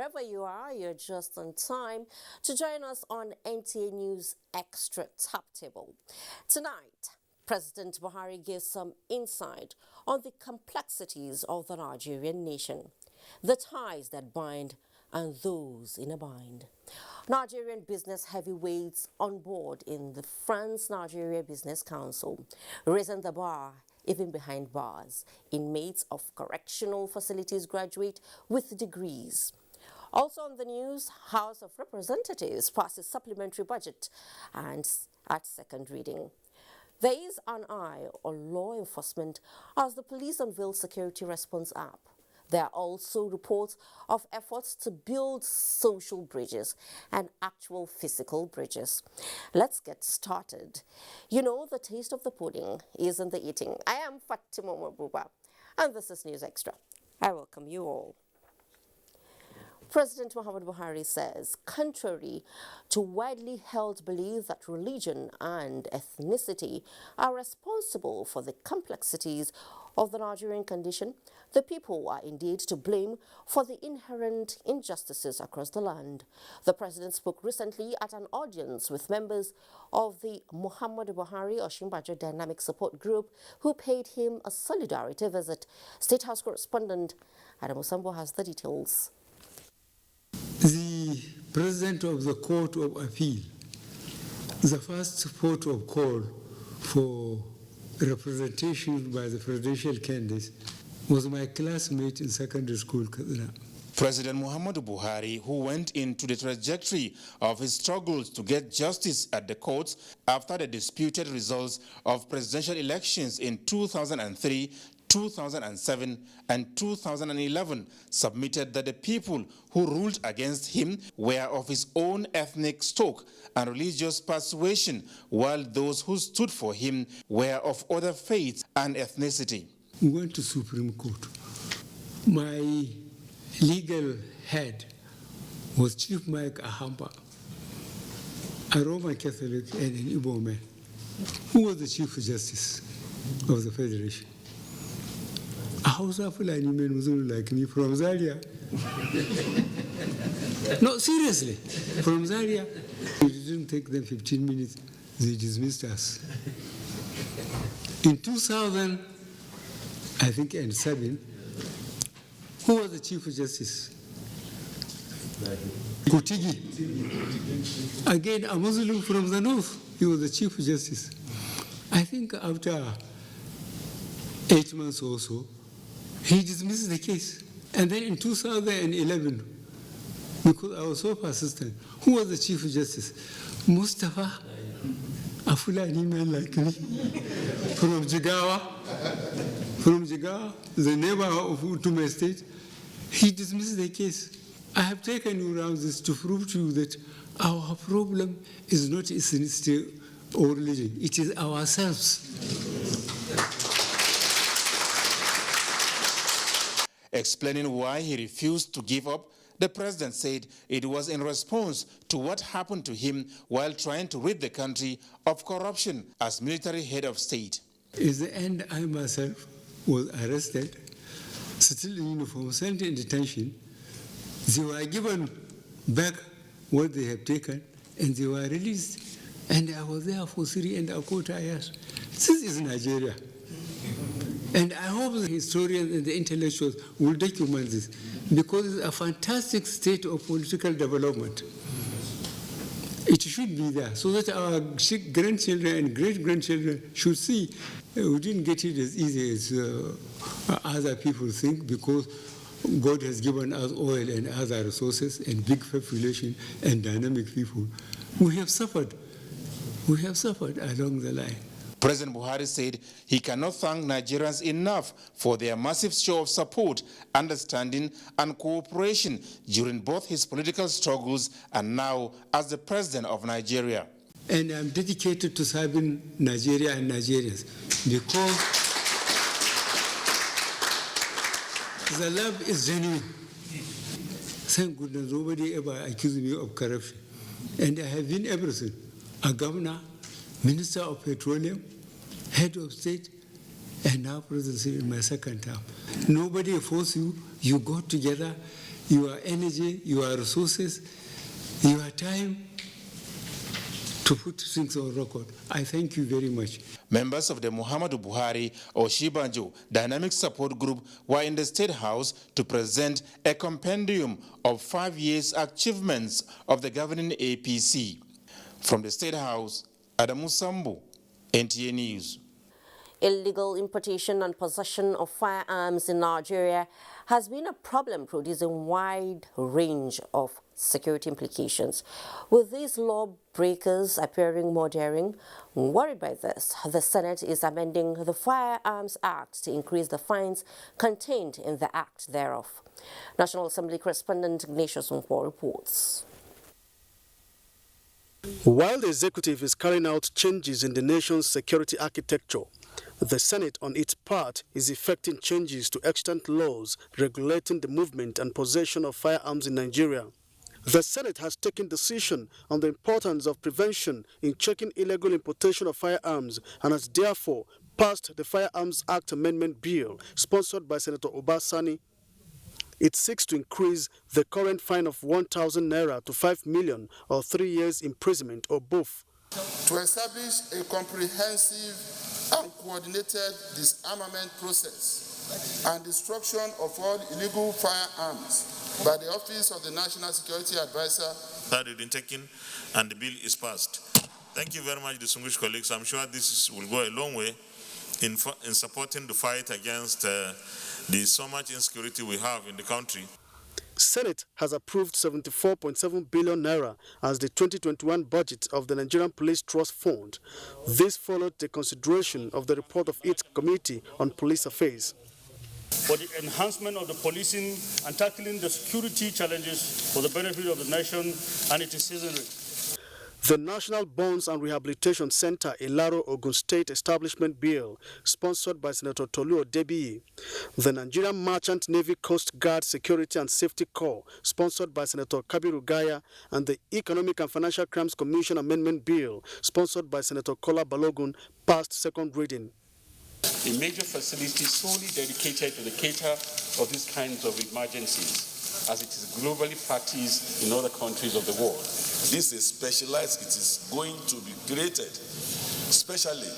Wherever you are, you're just on time to join us on NTA News Extra Top Table. Tonight, President Buhari gives some insight on the complexities of the Nigerian nation, the ties that bind and those in a bind. Nigerian business heavyweights on board in the France-Nigeria Business Council, raising the bar even behind bars. Inmates of correctional facilities graduate with degrees. Also on the news, House of Representatives passes supplementary budget and at second reading. There is an eye on law enforcement as the police unveil security response app. There are also reports of efforts to build social bridges and actual physical bridges. Let's get started. You know, the taste of the pudding is in the eating. I am Fatima Mabuba, and this is News Extra. I welcome you all. President Muhammadu Buhari says, contrary to widely held belief that religion and ethnicity are responsible for the complexities of the Nigerian condition, the people are indeed to blame for the inherent injustices across the land. The president spoke recently at an audience with members of the Muhammadu Buhari Osinbajo Dynamic Support Group who paid him a solidarity visit. State House correspondent Adam Osambo has the details. The President of the Court of Appeal, the first port of call for representation by the presidential candidates, was my classmate in secondary school, Kaduna. President Muhammadu Buhari, who went into the trajectory of his struggles to get justice at the courts after the disputed results of presidential elections in 2003, 2007 and 2011, submitted that the people who ruled against him were of his own ethnic stock and religious persuasion, while those who stood for him were of other faiths and ethnicity. We went to Supreme Court. My legal head was Chief Mike Ahamba, a Roman Catholic and an Igbo man, who was the Chief Justice of the Federation. A Hausa Fulani man was like me from Zaria. No, seriously, from Zaria. It didn't take them 15 minutes, they dismissed us. In 2000, I think, and 7, who was the Chief Justice? Kutigi. Again, a Muslim from the north, he was the Chief Justice. I think after 8 months or so, he dismissed the case. And then in 2011, because I was so persistent, who was the Chief Justice? Mustafa, a Fulani man like me, from Jigawa, the neighbor of Utume State. He dismissed the case. I have taken you around this to prove to you that our problem is not ethnicity or religion, it is ourselves. Explaining why he refused to give up, the president said it was in response to what happened to him while trying to rid the country of corruption as military head of state. In the end, I myself was arrested, still in uniform, sent in detention. They were given back what they have taken, and they were released. And I was there for 3.25 years. This is Nigeria. And I hope the historians and the intellectuals will document this, because it's a fantastic state of political development. It should be there, so that our grandchildren and great-grandchildren should see we didn't get it as easy as other people think, because God has given us oil and other resources and big population and dynamic people. We have suffered. We have suffered along the line. President Buhari said he cannot thank Nigerians enough for their massive show of support, understanding, and cooperation during both his political struggles and now as the president of Nigeria. And I'm dedicated to serving Nigeria and Nigerians, because the love is genuine. Thank goodness nobody ever accused me of corruption. And I have been everything: a governor, Minister of Petroleum, Head of State, and now Presidency in my second term. Nobody forces you, you go together your energy, your resources, your time to put things on record. I thank you very much. Members of the Muhammadu Buhari Oshibanjo Dynamic Support Group were in the State House to present a compendium of 5 years' achievements of the governing APC. From the State House, Adamu Sambu, NTA News. Illegal importation and possession of firearms in Nigeria has been a problem, producing a wide range of security implications. With these lawbreakers appearing more daring, worried by this, the Senate is amending the Firearms Act to increase the fines contained in the act thereof. National Assembly correspondent Ignatius Nkwo reports. While the executive is carrying out changes in the nation's security architecture, the Senate, on its part, is effecting changes to extant laws regulating the movement and possession of firearms in Nigeria. The Senate has taken decision on the importance of prevention in checking illegal importation of firearms and has therefore passed the Firearms Act Amendment Bill, sponsored by Senator Obasani. It seeks to increase the current fine of 1,000 naira to 5 million or 3 years imprisonment or both. To establish a comprehensive and coordinated disarmament process and destruction of all illegal firearms by the Office of the National Security Advisor. That has been taken and the bill is passed. Thank you very much, distinguished colleagues. I'm sure this will go a long way in supporting the fight against the so much insecurity we have in the country. Senate has approved 74.7 billion naira as the 2021 budget of the Nigerian Police Trust Fund. This followed the consideration of the report of its Committee on Police Affairs. For the enhancement of the policing and tackling the security challenges for the benefit of the nation and its citizenry. The National Bonds and Rehabilitation Center Ilaro Ogun State Establishment Bill, sponsored by Senator Tolu Odebiyi. The Nigerian Merchant Navy Coast Guard Security and Safety Corps, sponsored by Senator Kabiru Gaya, and the Economic and Financial Crimes Commission Amendment Bill, sponsored by Senator Kola Balogun, passed second reading. A major facility solely dedicated to the care of these kinds of emergencies, as it is globally practiced in other countries of the world. This is specialized, it is going to be created especially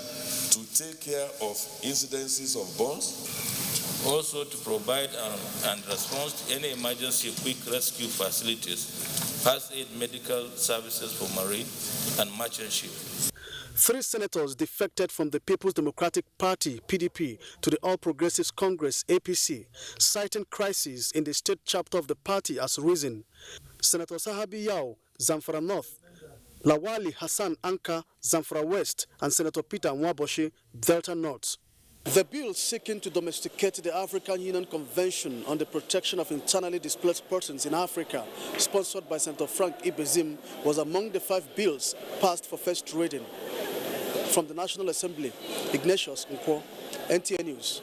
to take care of incidences of burns. Also to provide and response to any emergency quick rescue facilities, first aid medical services for marine and merchant ships. 3 senators defected from the People's Democratic Party, PDP, to the All Progressives Congress, APC, citing crisis in the state chapter of the party as reason. Senator Sahabi Yao, Zamfara North, Lawali Hassan Anka, Zamfara West, and Senator Peter Nwaboshi, Delta North. The bill seeking to domesticate the African Union Convention on the Protection of Internally Displaced Persons in Africa, sponsored by Senator Frank Ibezim, was among the 5 bills passed for first reading. From the National Assembly, Ignatius Nkwo, NTA News.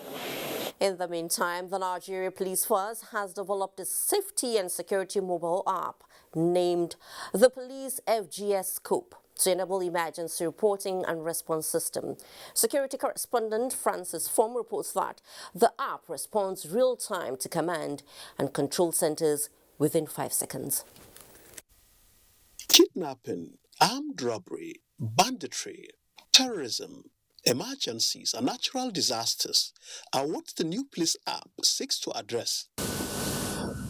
In the meantime, the Nigeria Police Force has developed a safety and security mobile app named the Police FGS Scope to enable emergency reporting and response system. Security correspondent Francis Form reports that the app responds real-time to command and control centers within 5 seconds. Kidnapping, armed robbery, banditry, terrorism, emergencies, and natural disasters are what the new police app seeks to address.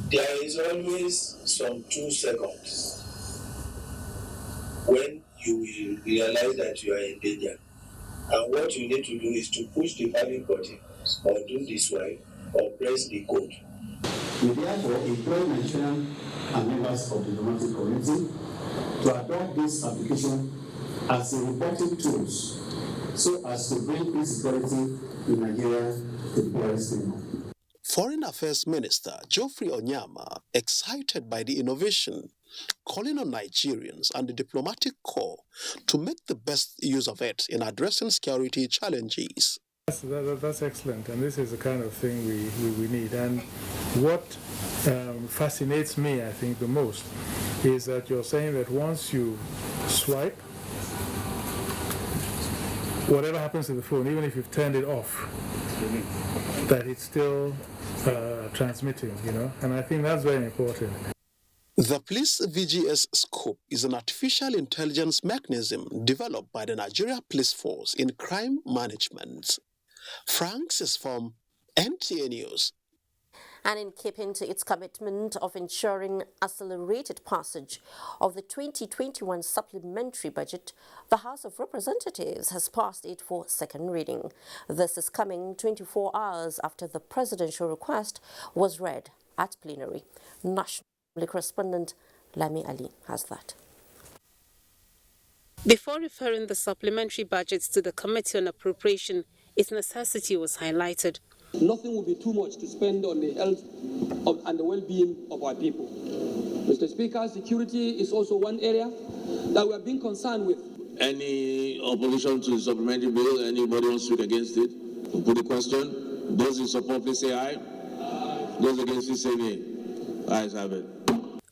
There is always some 2 seconds when you will realize that you are in danger. And what you need to do is to push the panic button or do this way or press the code. We therefore implore Nigerians and members of the diplomatic community to adopt this application as a reporting tools so as to bring peace security in Nigeria to the poorest people. Foreign Affairs Minister Geoffrey Onyama, excited by the innovation, calling on Nigerians and the diplomatic corps to make the best use of it in addressing security challenges. That's excellent, and this is the kind of thing we need. And what fascinates me, I think, the most is that you're saying that once you swipe, whatever happens to the phone, even if you've turned it off, that it still transmitting, and I think that's very important. The Police VGS Scope is an artificial intelligence mechanism developed by the Nigeria Police Force in crime management. Franks is from NTA News. And in keeping to its commitment of ensuring accelerated passage of the 2021 supplementary budget, the House of Representatives has passed it for second reading. This is coming 24 hours after the presidential request was read at plenary. National correspondent Lami Ali has that. Before referring the supplementary budgets to the Committee on Appropriation, its necessity was highlighted. Nothing will be too much to spend on the health and the well-being of our people. Mr. Speaker, security is also one area that we are being concerned with. Any opposition to the supplementary bill? Anybody wants to speak against it? We'll put the question. Those in support, please say aye. Those against, please say nay. Ayes have it.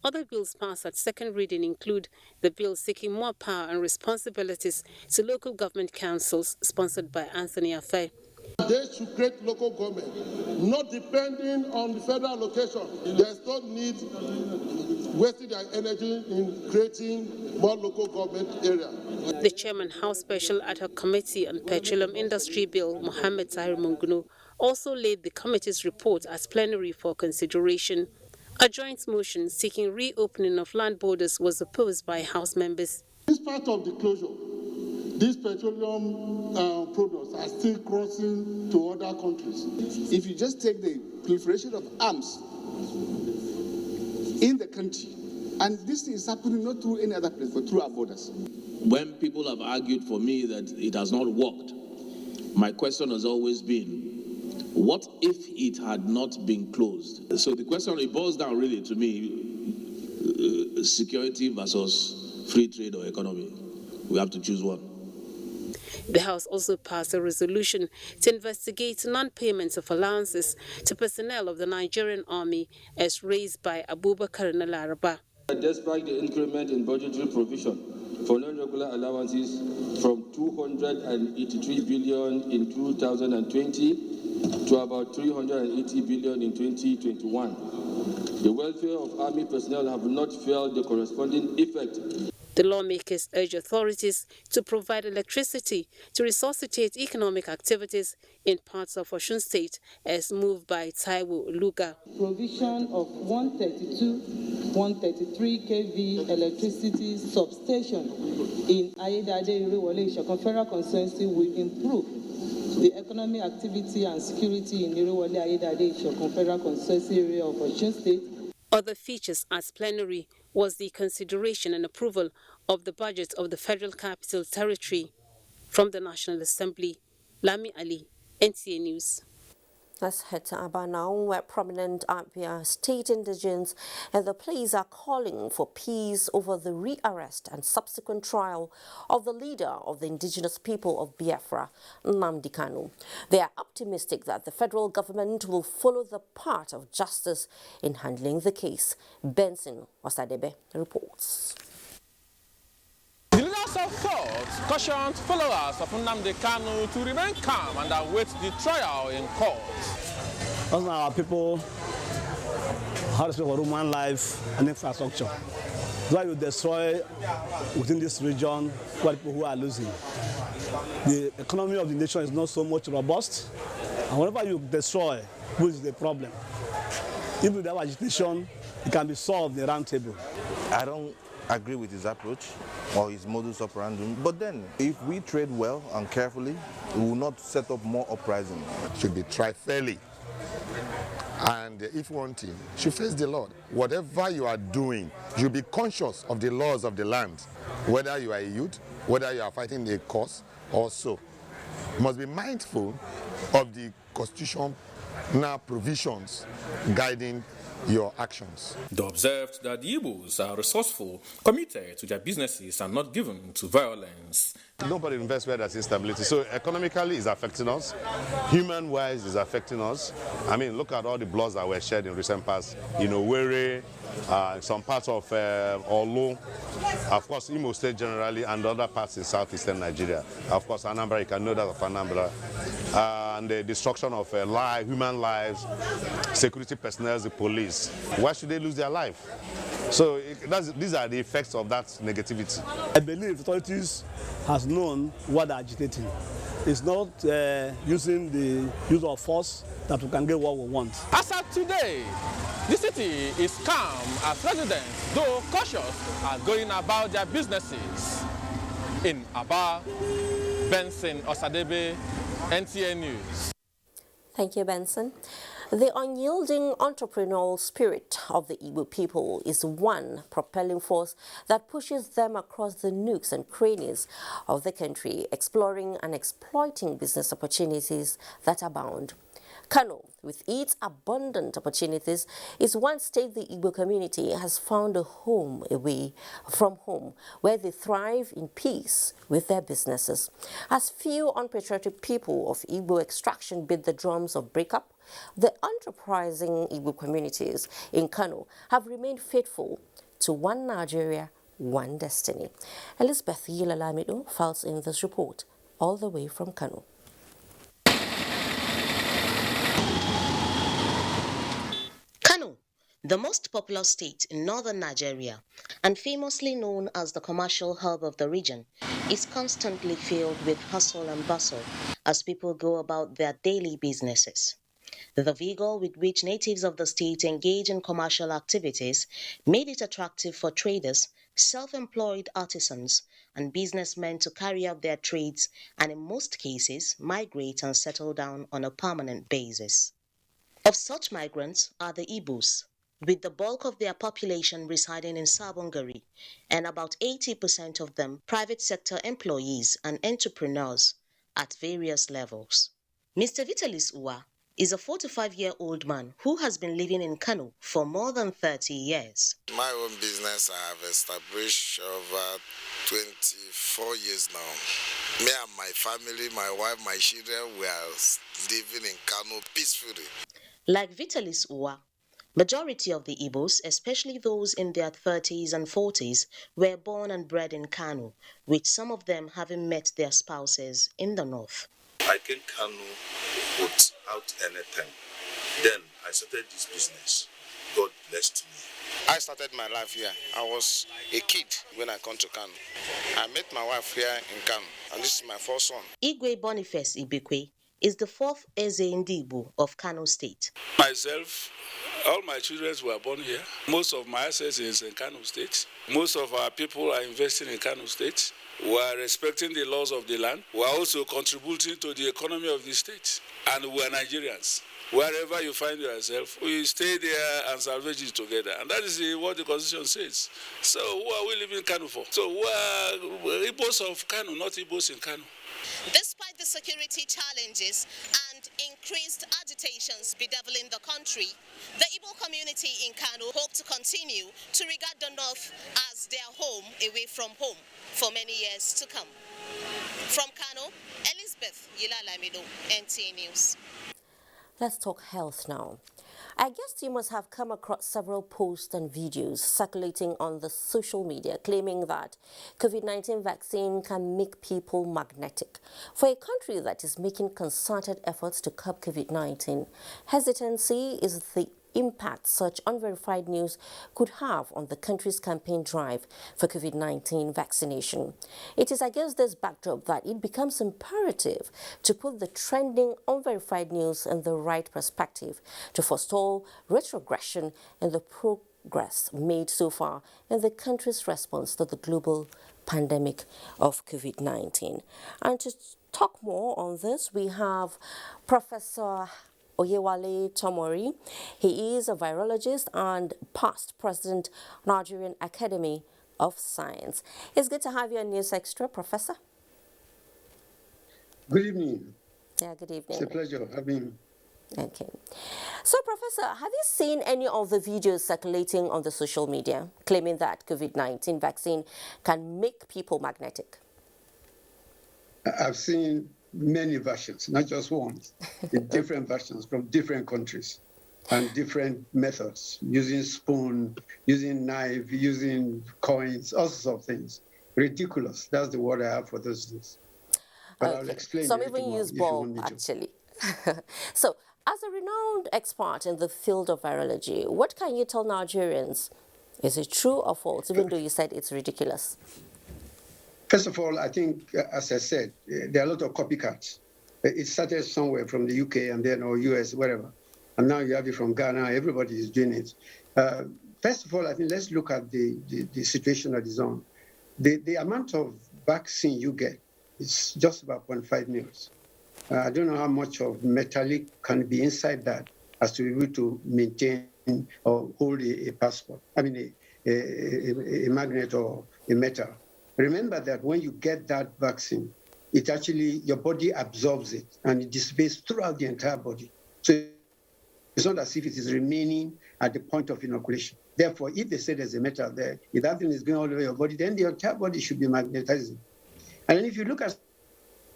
Other bills passed at second reading include the bill seeking more power and responsibilities to local government councils, sponsored by Anthony Affe. They should create local government, not depending on the federal location. There's no need wasting their energy in creating more local government area. The chairman, House Special Ad Hoc Committee on Petroleum Industry Bill, Mohammed Tahir Mungunu, also laid the committee's report as plenary for consideration. A joint motion seeking reopening of land borders was opposed by House members. This part of the closure, these petroleum products are still crossing to other countries. If you just take the proliferation of arms in the country, and this is happening not through any other place, but through our borders. When people have argued for me that it has not worked, my question has always been, what if it had not been closed? So the question, it boils down really to me, security versus free trade or economy. We have to choose one. The House also passed a resolution to investigate non-payments of allowances to personnel of the Nigerian Army as raised by Abubakar Nalaraba. Despite the increment in budgetary provision for non-regular allowances from 283 billion in 2020 to about 380 billion in 2021, the welfare of Army personnel have not felt the corresponding effect. The lawmakers urge authorities to provide electricity to resuscitate economic activities in parts of Osun State as moved by Taiwo Luga. Provision of 132, 133 kV electricity substation in Ayedade Irewole Isokun Federal Constituency will improve the economic activity and security in Irewole Ayedade Isokun Federal Constituency area of Osun State. Other features at plenary was the consideration and approval of the budget of the Federal Capital Territory. From the National Assembly, Lami Ali, NTA News. Let's head to Aba now, where prominent Abia state indigents and the place are calling for peace over the rearrest and subsequent trial of the leader of the indigenous people of Biafra, Nnamdi Kanu. They are optimistic that the federal government will follow the path of justice in handling the case. Benson Osadebe reports. The leaders of thought cautioned followers of Nnamdi Kanu to remain calm and await the trial in court. Those are our people, how to speak for human life and infrastructure. That's why you destroy within this region what people who are losing. The economy of the nation is not so much robust, and whenever you destroy, who is the problem? If you have agitation, it can be solved in the round table. I don't agree with his approach or his modus operandi, but then if we trade well and carefully, we will not set up more uprising. Should be tried fairly, and if wanting, should face the Lord. Whatever you are doing, you be conscious of the laws of the land, whether you are a youth, whether you are fighting a cause or so. You must be mindful of the constitutional provisions guiding your actions. They observed that the Igbos are resourceful, committed to their businesses and not given to violence. Nobody invests where there's instability. So economically it's affecting us. Human-wise it's affecting us. I mean, look at all the bloods that were shed in recent past. You know, Were, some parts of Olu, of course Imo State generally, and other parts in southeastern Nigeria. Of course Anambra, you can know that of Anambra. and the destruction of human lives, security personnel, the police. Why should they lose their life? So these are the effects of that negativity. I believe authorities has known what they're agitating. It's not using the use of force that we can get what we want. As of today, the city is calm as residents, though cautious, are going about their businesses. In Aba, Benson Osadebe, NTA News. Thank you, Benson. The unyielding entrepreneurial spirit of the Igbo people is one propelling force that pushes them across the nooks and crannies of the country, exploring and exploiting business opportunities that abound. Kano, with its abundant opportunities, is one state the Igbo community has found a home away from home, where they thrive in peace with their businesses. As few unpatriotic people of Igbo extraction beat the drums of breakup, the enterprising Igbo communities in Kano have remained faithful to one Nigeria, one destiny. Elizabeth Yilalamido files in this report, all the way from Kano. Kano, the most populous state in northern Nigeria and famously known as the commercial hub of the region, is constantly filled with hustle and bustle as people go about their daily businesses. The vigor with which natives of the state engage in commercial activities made it attractive for traders, self-employed artisans, and businessmen to carry out their trades and in most cases migrate and settle down on a permanent basis. Of such migrants are the Igbos, with the bulk of their population residing in Sabongari, and about 80% of them private sector employees and entrepreneurs at various levels. Mr. Vitalis Uwa is a 45-year-old man who has been living in Kano for more than 30 years. My own business I have established over 24 years now. Me and my family, my wife, my children, we are living in Kano peacefully. Like Vitalis Uwa, majority of the Igbos, especially those in their 30s and 40s, were born and bred in Kano, with some of them having met their spouses in the north. I came Kano without anything. Then I started this business. God blessed me. I started my life here. I was a kid when I come to Kano. I met my wife here in Kano, and this is my first son. Igwe Boniface Ibekwe is the fourth Eze Ndibu of Kano State. Myself, all my children were born here. Most of my assets is in Kano State. Most of our people are investing in Kano State. We are respecting the laws of the land. We are also contributing to the economy of the state. And we are Nigerians. Wherever you find yourself, we stay there and salvage it together. And that is what the Constitution says. So who are we living in Kano for? So we are Igbos of Kano, not Igbos in Kano. Despite the security challenges and increased agitations bedeviling the country, the Igbo community in Kano hope to continue to regard the North as their home away from home for many years to come. From Kano, Elizabeth Yilalamido, NTA News. Let's talk health now. I guess you must have come across several posts and videos circulating on the social media claiming that COVID-19 vaccine can make people magnetic. For a country that is making concerted efforts to curb COVID-19, hesitancy is the impact such unverified news could have on the country's campaign drive for COVID-19 vaccination. It is against this backdrop that it becomes imperative to put the trending unverified news in the right perspective to forestall retrogression in the progress made so far in the country's response to the global pandemic of COVID-19. And to talk more on this, we have Professor Oyewale Tomori. He is a virologist and past president, Nigerian Academy of Science. It's good to have you on News Extra, Professor. Good evening. Yeah, good evening. It's a pleasure having you. Okay. So, Professor, have you seen any of the videos circulating on the social media claiming that COVID-19 vaccine can make people magnetic? I've seen many versions, not just one, different versions from different countries and different methods, using spoon, using knife, using coins, all sorts of things. Ridiculous. That's the word I have for those things. But I'll explain. Some even use bulb, actually. So, as a renowned expert in the field of virology, what can you tell Nigerians? Is it true or false, even though you said it's ridiculous? First of all, I think, as I said, there are a lot of copycats. It started somewhere from the UK and then, or US, wherever. And now you have it from Ghana. Everybody is doing it. First of all, I think let's look at the situation that is on. The amount of vaccine you get is just about 0.5 mils. I don't know how much of metallic can be inside that as to be able to maintain or hold a passport. I mean, a magnet or a metal. Remember that when you get that vaccine, it actually, your body absorbs it and it dissipates throughout the entire body. So it's not as if it is remaining at the point of inoculation. Therefore, if they say there's a metal there, if that thing is going all over your body, then the entire body should be magnetizing. And then if you look at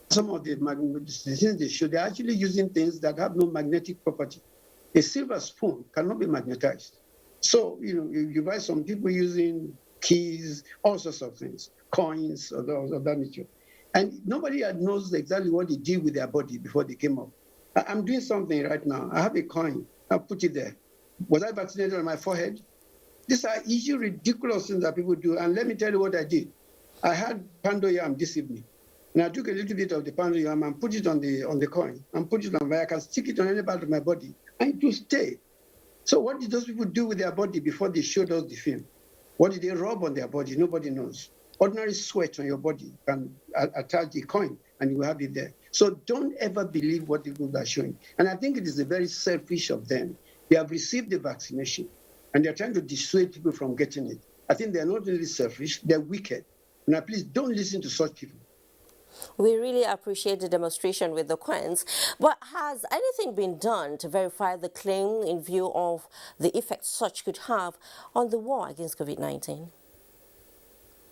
some of the things they show, they're actually using things that have no magnetic property. A silver spoon cannot be magnetized. So, you buy some people using keys, all sorts of things, coins, or that nature. And nobody knows exactly what they did with their body before they came up. I'm doing something right now. I have a coin. I'll put it there. Was I vaccinated on my forehead? These are usually ridiculous things that people do. And let me tell you what I did. I had pando yam this evening. And I took a little bit of the pando yam and put it on the coin and put it on where I can stick it on any part of my body and it will stay. So what did those people do with their body before they showed us the film? What did they rub on their body? Nobody knows. Ordinary sweat on your body can attach the coin and you will have it there. So don't ever believe what people are showing. And I think it is very selfish of them. They have received the vaccination and they're trying to dissuade people from getting it. I think they're not really selfish, they're wicked. Now, please don't listen to such people. We really appreciate the demonstration with the coins. But has anything been done to verify the claim in view of the effects such could have on the war against COVID-19?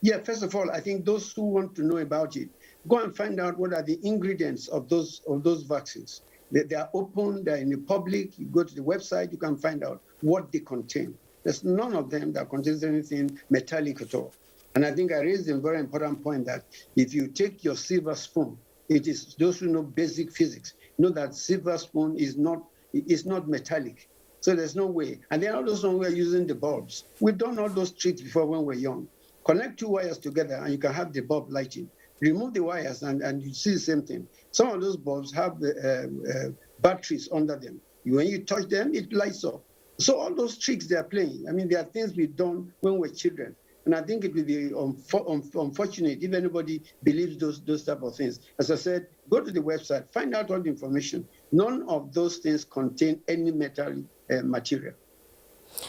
Yeah, first of all, I think those who want to know about it, go and find out what are the ingredients of those vaccines. They are open, they're in the public. You go to the website, you can find out what they contain. There's none of them that contains anything metallic at all. And I think I raised a very important point that if you take your silver spoon, it is those who know basic physics know that silver spoon is not metallic. So there's no way. And then all those when we're using the bulbs. We've done all those tricks before when we're young. Connect two wires together and you can have the bulb lighting. Remove the wires and you see the same thing. Some of those bulbs have batteries under them. When you touch them, it lights up. So all those tricks they are playing, I mean, there are things we've done when we're children. And I think it will be unfortunate if anybody believes those type of things. As I said, go to the website, find out all the information. None of those things contain any metal material.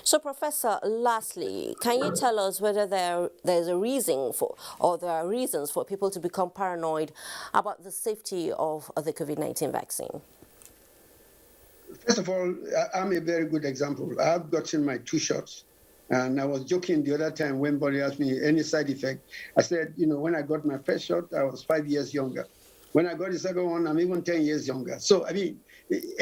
So, Professor, lastly, can you tell us whether there's a reason for, or there are reasons for people to become paranoid about the safety of the COVID-19 vaccine? First of all, I'm a very good example. I've gotten my 2 shots. And I was joking the other time when somebody asked me any side effect. I said, when I got my first shot, I was 5 years younger. When I got the second one, I'm even 10 years younger. So, I mean,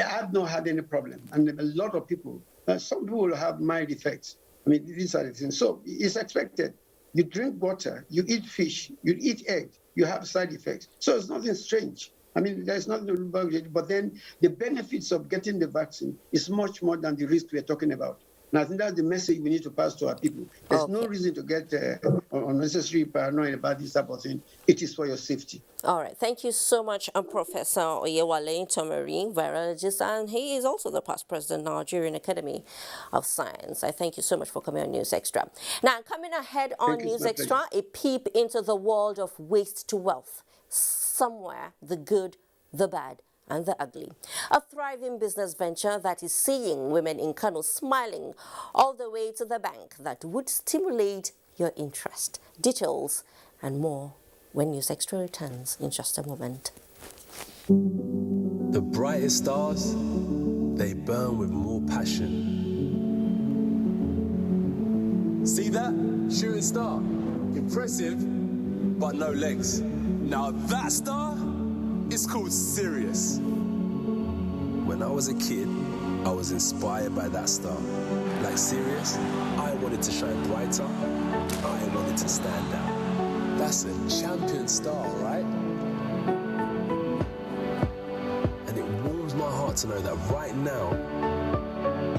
I've not had any problem. And a lot of people, some people will have mild effects. I mean, these are the things. So it's expected. You drink water, you eat fish, you eat egg, you have side effects. So it's nothing strange. I mean, there's nothing about it. But then the benefits of getting the vaccine is much more than the risk we're talking about. And I think that's the message we need to pass to our people. There's no reason to get unnecessary paranoid about this type of thing. It is for your safety. All right. Thank you so much, Professor Oyewale Tomori, virologist, and he is also the past president of Nigerian Academy of Science. I thank you so much for coming on News Extra. Now, coming ahead on News Extra, a peep into the world of waste to wealth. Somewhere, the good, the bad, and the ugly. A thriving business venture that is seeing women in Kano smiling all the way to the bank that would stimulate your interest. Details and more when News Extra returns in just a moment. The brightest stars, they burn with more passion. See that? Shooting star. Impressive, but no legs. Now that star is called Sirius. When I was a kid, I was inspired by that star. Like Sirius, I wanted to shine brighter. I wanted to stand out. That's a champion star, right? to know that right now,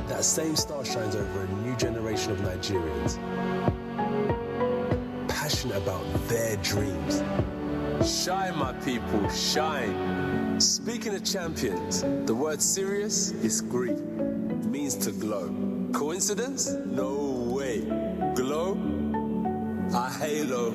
that same star shines over a new generation of Nigerians, passionate about their dreams. Shine, my people, shine. Speaking of champions, the word serious is Greek. It means to glow. Coincidence? No way. Glow? A halo.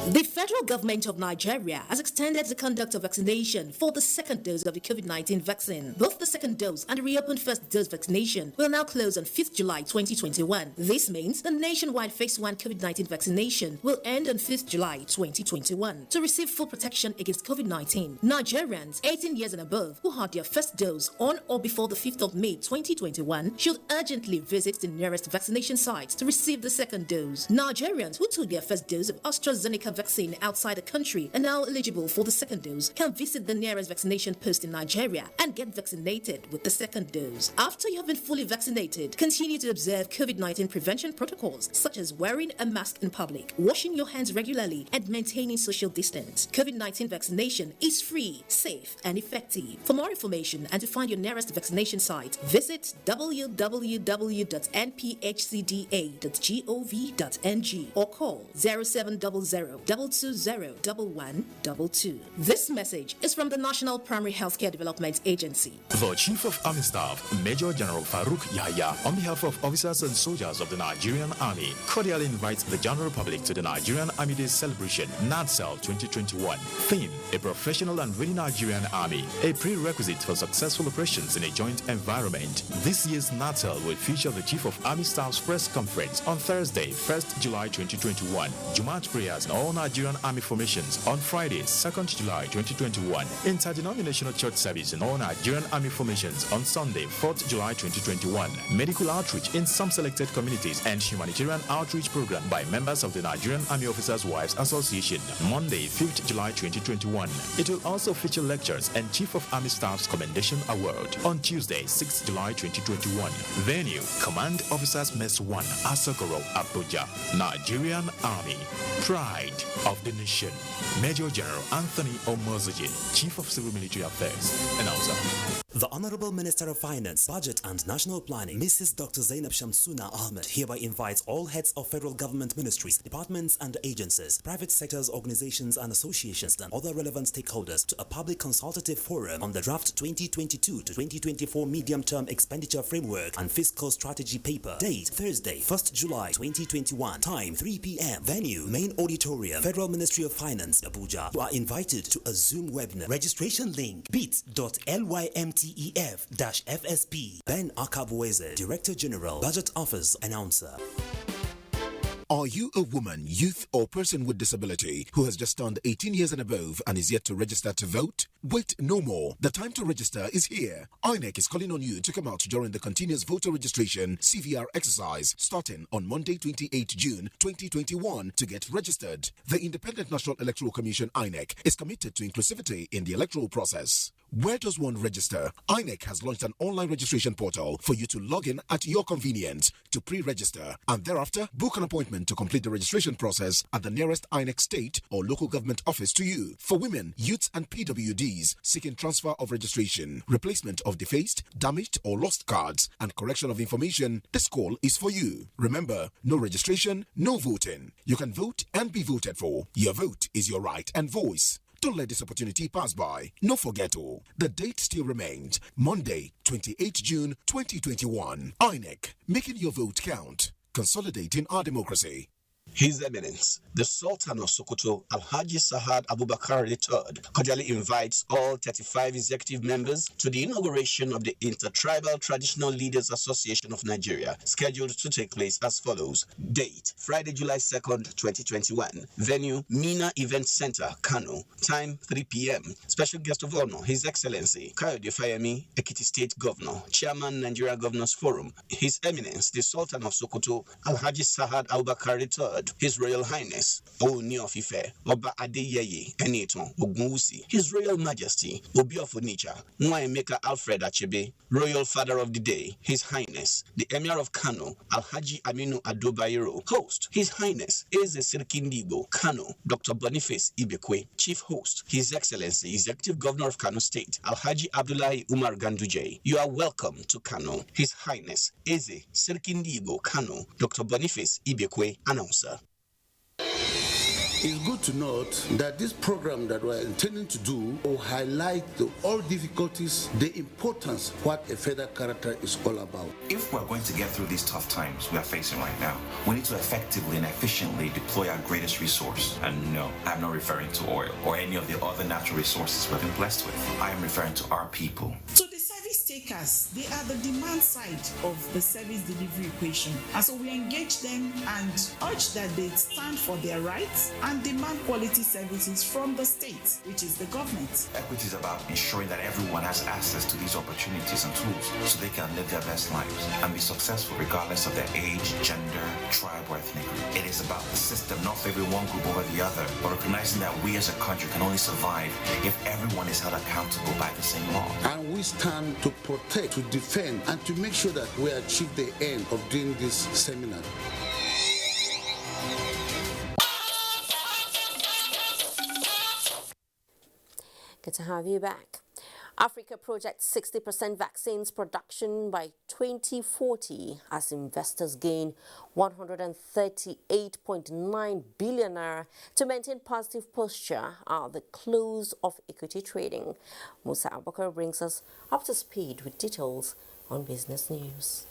The federal government of Nigeria has extended the conduct of vaccination for the second dose of the COVID-19 vaccine. Both the second dose and the reopened first dose vaccination will now close on 5th July 2021. This means the nationwide phase 1 COVID-19 vaccination will end on 5th July 2021. To receive full protection against COVID-19, Nigerians 18 years and above who had their first dose on or before the 5th of May 2021 should urgently visit the nearest vaccination site to receive the second dose. Nigerians who took their first dose of AstraZeneca vaccine outside the country and now eligible for the second dose can visit the nearest vaccination post in Nigeria and get vaccinated with the second dose. After you have been fully vaccinated, continue to observe COVID-19 prevention protocols such as wearing a mask in public, washing your hands regularly, and maintaining social distance. COVID-19 vaccination is free, safe, and effective. For more information and to find your nearest vaccination site, visit www.nphcda.gov.ng or call 0700 220-1122. This message is from the National Primary Healthcare Development Agency. The Chief of Army Staff, Major General Farouk Yahya, on behalf of officers and soldiers of the Nigerian Army, cordially invites the general public to the Nigerian Army Day celebration, NADCEL 2021. Theme: a professional and ready Nigerian Army, a prerequisite for successful operations in a joint environment. This year's NADCEL will feature the Chief of Army Staff's press conference on Thursday, 1st July 2021. Jumat prayers in all Nigerian Army formations on Friday, 2nd July 2021. Interdenominational church service in all Nigerian Army formations on Sunday, 4th July 2021. Medical outreach in some selected communities and humanitarian outreach program by members of the Nigerian Army Officers' Wives Association, Monday, 5th July 2021. It will also feature lectures and Chief of Army Staff's Commendation Award on Tuesday, 6th July 2021. Venue: Command Officers Mess 1, Asokoro, Abuja. Nigerian Army, pride of the nation. Major General Anthony Omozoje, Chief of Civil Military Affairs, announcer. The Honorable Minister of Finance, Budget and National Planning, Mrs. Dr. Zainab Shamsuna Ahmed, hereby invites all heads of federal government ministries, departments and agencies, private sectors, organizations and associations, and other relevant stakeholders to a public consultative forum on the draft 2022 to 2024 medium-term expenditure framework and fiscal strategy paper. Date: Thursday, 1st July 2021. Time: 3 p.m. Venue: Main Auditorium, Federal Ministry of Finance, Abuja. You are invited to a Zoom webinar. Registration link: bit.lymtef-fsp. Ben Akabueze, Director General, Budget Office, announcer. Are you a woman, youth, or person with disability who has just turned 18 years and above and is yet to register to vote? Wait no more. The time to register is here. INEC is calling on you to come out during the continuous voter registration CVR exercise starting on Monday, 28 June 2021 to get registered. The Independent National Electoral Commission, INEC, is committed to inclusivity in the electoral process. Where does one register? INEC has launched an online registration portal for you to log in at your convenience to pre-register and thereafter book an appointment to complete the registration process at the nearest INEC state or local government office to you. For women, youths and PWDs seeking transfer of registration, replacement of defaced, damaged or lost cards, and correction of information, this call is for you. Remember, no registration, no voting. You can vote and be voted for. Your vote is your right and voice. Don't let this opportunity pass by. No forget all. The date still remains. Monday, 28 June 2021. INEC, making your vote count. Consolidating our democracy. His Eminence, the Sultan of Sokoto, Alhaji Sahad Abubakar III, cordially invites all 35 executive members to the inauguration of the Intertribal Traditional Leaders Association of Nigeria, scheduled to take place as follows. Date: Friday, July 2nd, 2021. Venue: Mina Event Center, Kano. Time: 3 p.m. Special guest of honor, His Excellency Kayode Fayemi, Ekiti State Governor, Chairman, Nigeria Governors Forum. His Eminence, the Sultan of Sokoto, Alhaji Sahad Abubakar III, III, His Royal Highness Ooni of Ife, Oba Adeyeye Enitan Ogunwusi, His Royal Majesty Obi of Onitsha, Nwaemeka Alfred Achebe, Royal Father of the Day, His Highness the Emir of Kano, Alhaji Aminu Ado Bayero. Host, His Highness Eze Siriki Ndigbo, Kano, Dr. Boniface Ibekwe. Chief Host, His Excellency Executive Governor of Kano State, Alhaji Abdullahi Umar Ganduje. You are welcome to Kano. His Highness Eze Siriki Ndigbo, Kano, Dr. Boniface Ibekwe, Announcer. It's good to note that this program that we're intending to do will highlight all difficulties, the importance, what a federal character is all about. If we're going to get through these tough times we are facing right now, we need to effectively and efficiently deploy our greatest resource. And no, I'm not referring to oil or any of the other natural resources we've been blessed with. I am referring to our people. So the service takers, they are the demand side of the service delivery equation. And so we engage them and urge that they stand for their rights and demand quality services from the state, which is the government. Equity is about ensuring that everyone has access to these opportunities and tools so they can live their best lives and be successful regardless of their age, gender, tribe, or ethnic group. It is about the system, not favoring one group over the other, but recognizing that we as a country can only survive if everyone is held accountable by the same law. And we stand to protect, to defend, and to make sure that we achieve the end of doing this seminar. Good to have you back. Africa projects 60% vaccines production by 2040 as investors gain 138.9 billion naira to maintain positive posture at the close of equity trading. Musa Abubakar brings us up to speed with details on business news.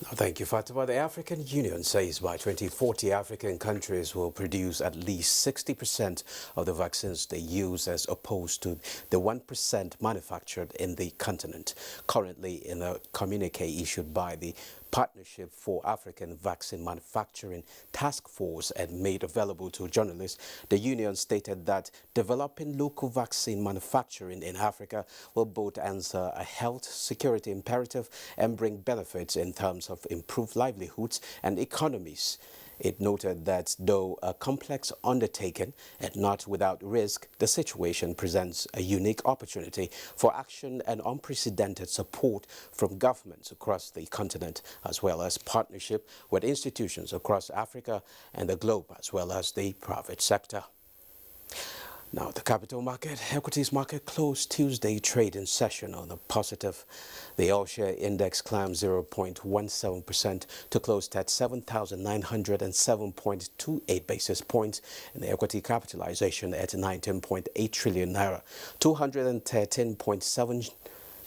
Thank you, Fatima. The African Union says by 2040, African countries will produce at least 60% of the vaccines they use as opposed to the 1% manufactured in the continent. Currently, in a communique issued by the Partnership for African Vaccine Manufacturing Task Force and made available to journalists, the union stated that developing local vaccine manufacturing in Africa will both answer a health security imperative and bring benefits in terms of improved livelihoods and economies. It noted that though a complex undertaking and not without risk, the situation presents a unique opportunity for action and unprecedented support from governments across the continent, as well as partnership with institutions across Africa and the globe, as well as the private sector. Now, the capital market, equities market closed Tuesday trading session on a positive. The all-share index climbed 0.17% to close at 7,907.28 basis points, and the equity capitalization at 19.8 trillion naira, 213.7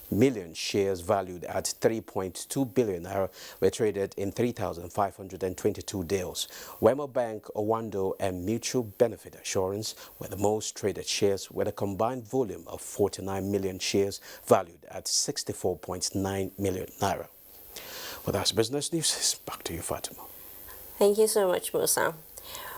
million shares valued at 3.2 billion naira were traded in 3,522 deals. Wema Bank, Owando, and Mutual Benefit Assurance were the most traded shares with a combined volume of 49 million shares valued at 64.9 million naira. Well, that's business news. Back to you, Fatima. Thank you so much, Musa.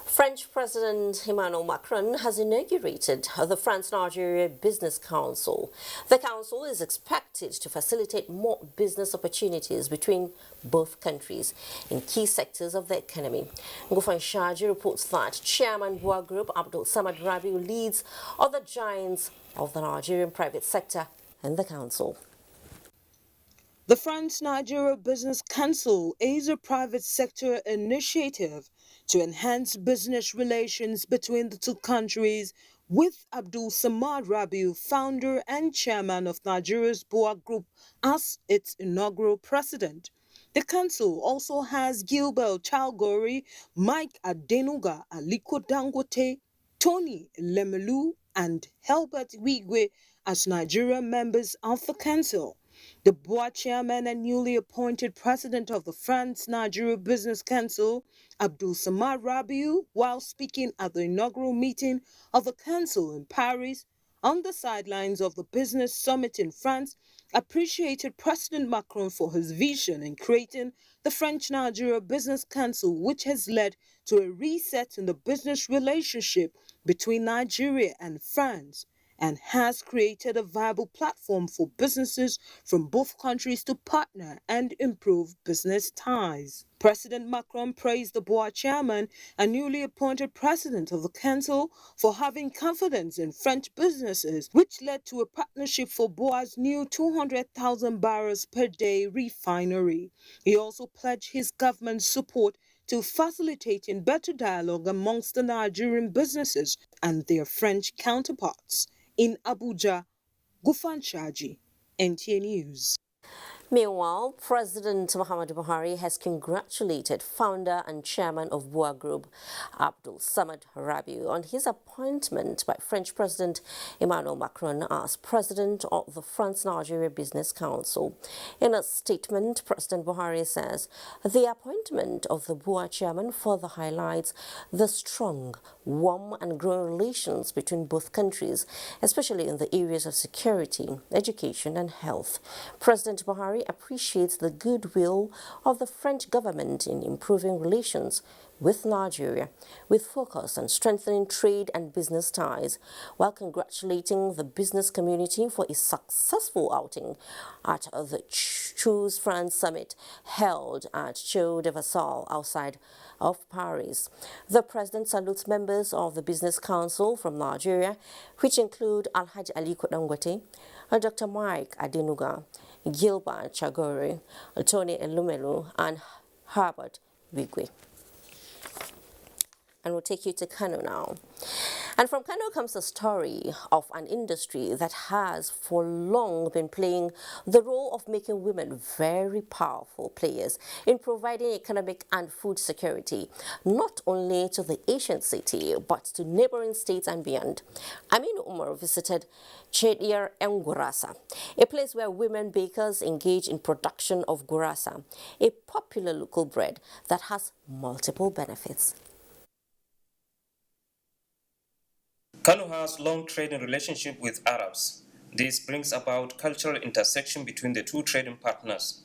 French President Emmanuel Macron has inaugurated the France-Nigeria Business Council. The council is expected to facilitate more business opportunities between both countries in key sectors of the economy. Ngufan Shaji reports that Chairman Boa Group Abdul Samad Rabiu leads other giants of the Nigerian private sector in the council. The France-Nigeria Business Council is a private sector initiative to enhance business relations between the two countries, with Abdul Samad Rabiu, founder and chairman of Nigeria's Boa Group, as its inaugural president. The council also has Gilbert Chalgori, Mike Adenuga, Aliko Dangote, Tony Lemelu, and Helbert Wigwe as Nigerian members of the council. The board chairman and newly appointed president of the France-Nigeria Business Council, Abdul Samad Rabiu, while speaking at the inaugural meeting of the council in Paris on the sidelines of the business summit in France, appreciated President Macron for his vision in creating the French-Nigeria Business Council, which has led to a reset in the business relationship between Nigeria and France. and has created a viable platform for businesses from both countries to partner and improve business ties. President Macron praised the BOA chairman and newly appointed president of the council for having confidence in French businesses, which led to a partnership for BOA's new 200,000 barrels per day refinery. He also pledged his government's support to facilitating better dialogue amongst the Nigerian businesses and their French counterparts. In Abuja, Gufan Shaji, NTA News. Meanwhile, President Muhammadu Buhari has congratulated founder and chairman of BOA Group, Abdul Samad Rabiu, on his appointment by French President Emmanuel Macron as president of the France-Nigeria Business Council. In a statement, President Buhari says the appointment of the BOA chairman further highlights the strong, warm and growing relations between both countries, especially in the areas of security, education and health. President Buhari appreciates the goodwill of the French government in improving relations with Nigeria, with focus on strengthening trade and business ties, while congratulating the business community for a successful outing at the Choose France Summit held at Chaux de Versailles outside of Paris. The president salutes members of the Business Council from Nigeria, which include Alhaji Aliko Dangote, Dr. Mike Adenuga, Gilbert Chagori, Tony Elumelu, and Herbert Wigwe. And we'll take you to Kano now. And from Kano comes a story of an industry that has for long been playing the role of making women very powerful players in providing economic and food security, not only to the Asian city, but to neighboring states and beyond. Aminu Umar visited Chedir and Gurasa, a place where women bakers engage in production of gurasa, a popular local bread that has multiple benefits. Kano has long trading relationship with Arabs. This brings about cultural intersection between the two trading partners.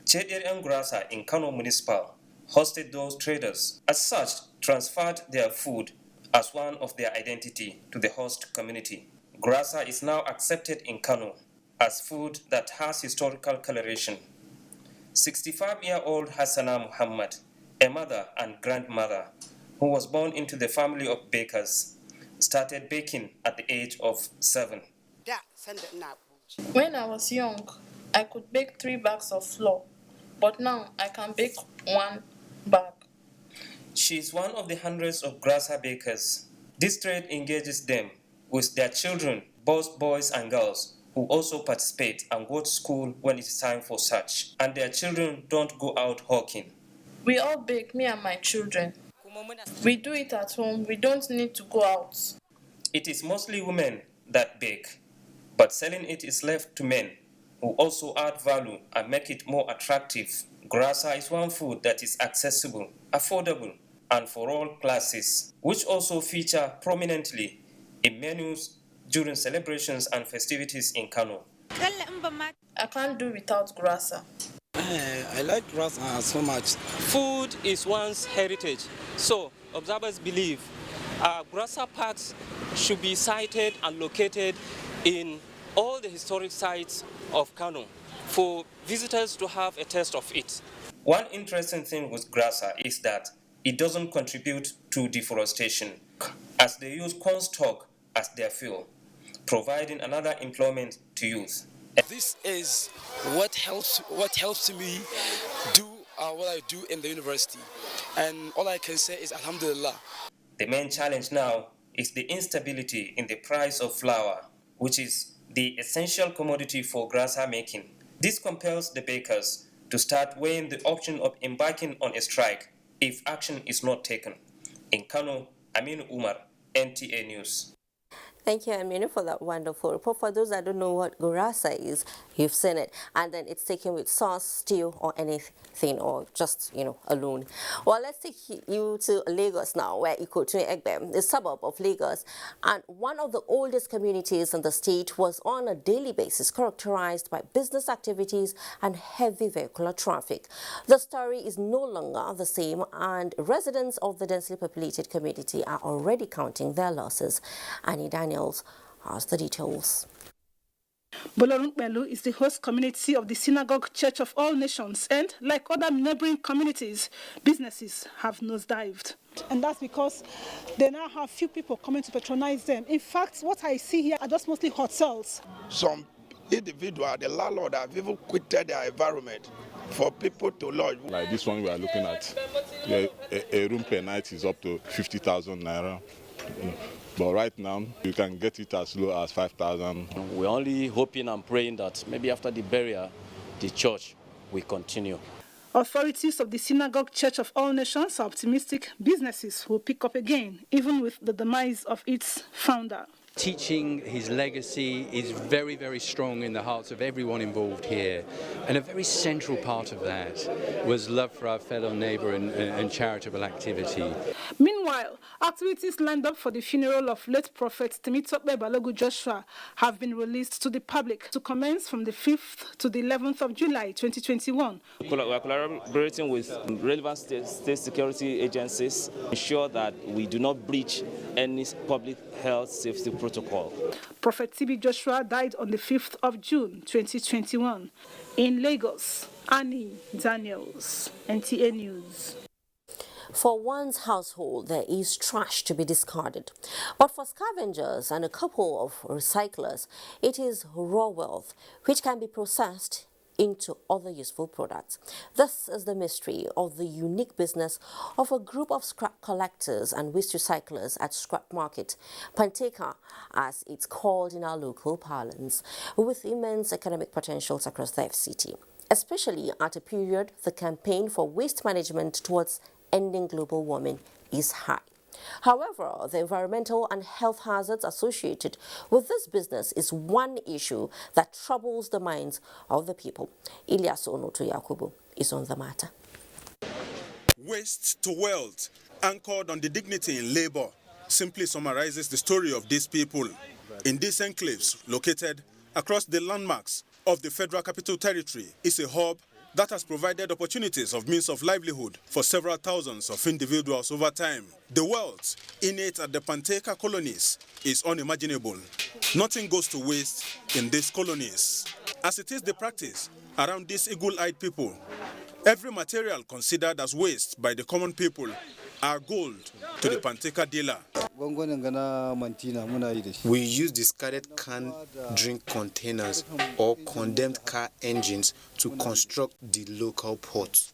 Chedir and Gurasa in Kano Municipal hosted those traders. As such, transferred their food as one of their identity to the host community. Gurasa is now accepted in Kano as food that has historical coloration. 65-year-old Hassana Muhammad, a mother and grandmother who was born into the family of bakers, started baking at the age of 7. When I was young, I could bake 3 bags of flour, but now I can bake 1 bag. She is one of the hundreds of Gurasa bakers. This trade engages them with their children, both boys and girls, who also participate and go to school when it's time for such, and their children don't go out hawking. We all bake, me and my children. We do it at home. We don't need to go out. It is mostly women that bake, but selling it is left to men, who also add value and make it more attractive. Gurasa is one food that is accessible, affordable, and for all classes, which also feature prominently in menus during celebrations and festivities in Kano. I can't do without gurasa. I like gurasa so much. Food is one's heritage, so observers believe gurasa parks should be sited and located in all the historic sites of Kano for visitors to have a taste of it. One interesting thing with gurasa is that it doesn't contribute to deforestation, as they use corn stalk as their fuel, providing another employment to youth. This is what helps me do what I do in the university, and all I can say is Alhamdulillah. The main challenge now is the instability in the price of flour, which is the essential commodity for gurasa making. This compels the bakers to start weighing the option of embarking on a strike if action is not taken. In Kano, Aminu Umar, NTA News. Thank you, Aminu, for that wonderful report. For those that don't know what gurasa is, you've seen it. And then it's taken with sauce, stew, or anything, or just, alone. Well, let's take you to Lagos now, where Ikotun Egbe, a suburb of Lagos, and one of the oldest communities in the state, was on a daily basis characterized by business activities and heavy vehicular traffic. The story is no longer the same, and residents of the densely populated community are already counting their losses. Annie Daniels has the details. Bolorunkbelu is the host community of the Synagogue Church of All Nations, and like other neighboring communities, businesses have nosedived. And that's because they now have few people coming to patronize them. In fact, what I see here are just mostly hotels. Some individual, the landlord, have even quitted their environment for people to lodge. Like this one we are looking at, a room per night is up to 50,000 naira. But right now, you can get it as low as 5,000. We're only hoping and praying that maybe after the burial, the church will continue. Authorities of the Synagogue Church of All Nations are optimistic businesses will pick up again, even with the demise of its founder. Teaching his legacy is very, very strong in the hearts of everyone involved here. And a very central part of that was love for our fellow neighbour and charitable activity. Meanwhile, activities lined up for the funeral of late Prophet Temitope Balogun Joshua have been released to the public to commence from the 5th to the 11th of July 2021. We are collaborating with relevant state security agencies to ensure that we do not breach any public health safety protocol. Prophet TB Joshua died on the 5th of June 2021 in Lagos. Annie Daniels, NTA News. For one's household, there is trash to be discarded. But for scavengers and a couple of recyclers, it is raw wealth, which can be processed into other useful products. This is the mystery of the unique business of a group of scrap collectors and waste recyclers at Scrap Market, Panteka, as it's called in our local parlance, with immense economic potentials across the FCT, especially at a period the campaign for waste management towards ending global warming is high. However, the environmental and health hazards associated with this business is one issue that troubles the minds of the people. Ilyas Onoto Yakubu is on the matter. Waste to wealth, anchored on the dignity in labor, simply summarizes the story of these people in these enclaves located across the landmarks of the Federal Capital Territory. Is a hub that has provided opportunities of means of livelihood for several thousands of individuals over time. The wealth innate at the Panteka colonies is unimaginable. Nothing goes to waste in these colonies. As it is the practice around these eagle-eyed people, every material considered as waste by the common people are gold to the Panteka dealer. We use discarded canned drink containers or condemned car engines to construct the local ports.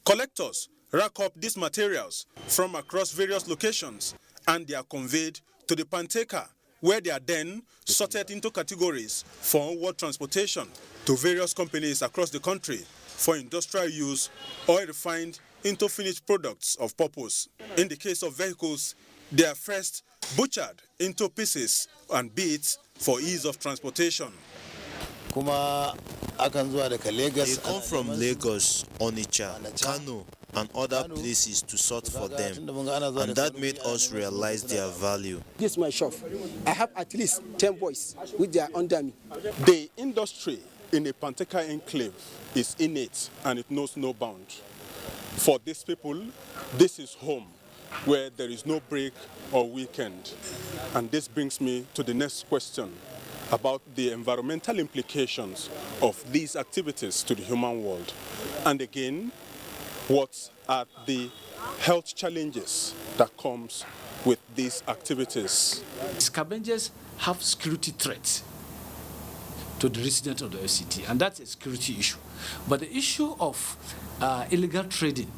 Collectors rack up these materials from across various locations and they are conveyed to the Panteka, where they are then sorted into categories for onward transportation to various companies across the country for industrial use or refined into finished products of purpose. In the case of vehicles, they are first butchered into pieces and bits for ease of transportation. They come from Lagos, Onitsha, Kano, and other places to sort for them, and that made us realize their value. This is my shop. I have at least 10 boys which they are under me. The industry in a Panteka enclave is innate and it knows no bound. For these people, this is home, where there is no break or weekend. And this brings me to the next question about the environmental implications of these activities to the human world. And again, what are the health challenges that comes with these activities? Scavengers have security threats to the residents of the FCT, and that's a security issue. But the issue of illegal trading,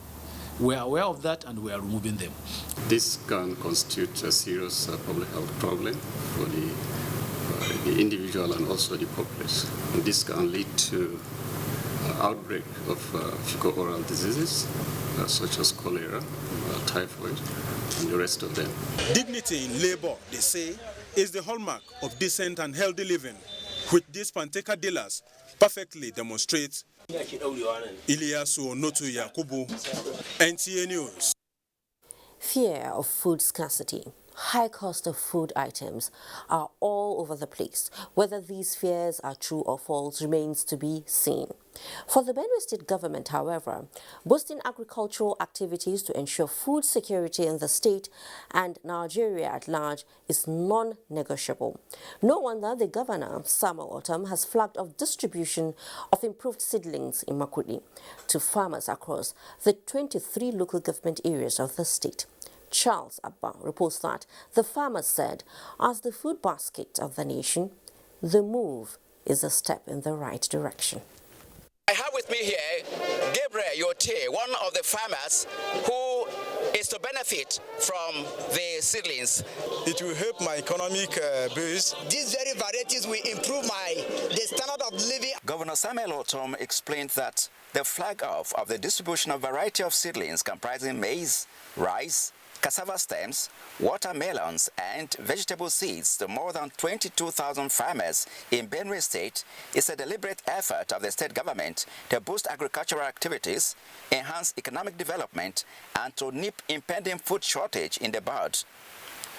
we are aware of that and we are removing them. This can constitute a serious public health problem for the individual and also the populace. And this can lead to outbreak of fecal-oral diseases such as cholera, typhoid, and the rest of them. Dignity in labor, they say, is the hallmark of decent and healthy living, which these Panteka dealers perfectly demonstrate. Ilyasu Onoto Yakubu, NTA News. Fear of food scarcity high cost of food items are all over the place. Whether these fears are true or false remains to be seen. For the Benue State government, however, boosting agricultural activities to ensure food security in the state and Nigeria at large is non-negotiable. No wonder the governor, Samuel Ortom, has flagged off distribution of improved seedlings in Makurdi to farmers across the 23 local government areas of the state. Charles Abba reports that the farmers said, as the food basket of the nation, the move is a step in the right direction. I have with me here Gabriel Yote, one of the farmers who is to benefit from the seedlings. It will help my economic base. These very varieties will improve the standard of living. Governor Samuel Ortom explained that the flag off of the distribution of variety of seedlings comprising maize, rice, cassava stems, watermelons, and vegetable seeds to more than 22,000 farmers in Benue State is a deliberate effort of the state government to boost agricultural activities, enhance economic development, and to nip impending food shortage in the bud.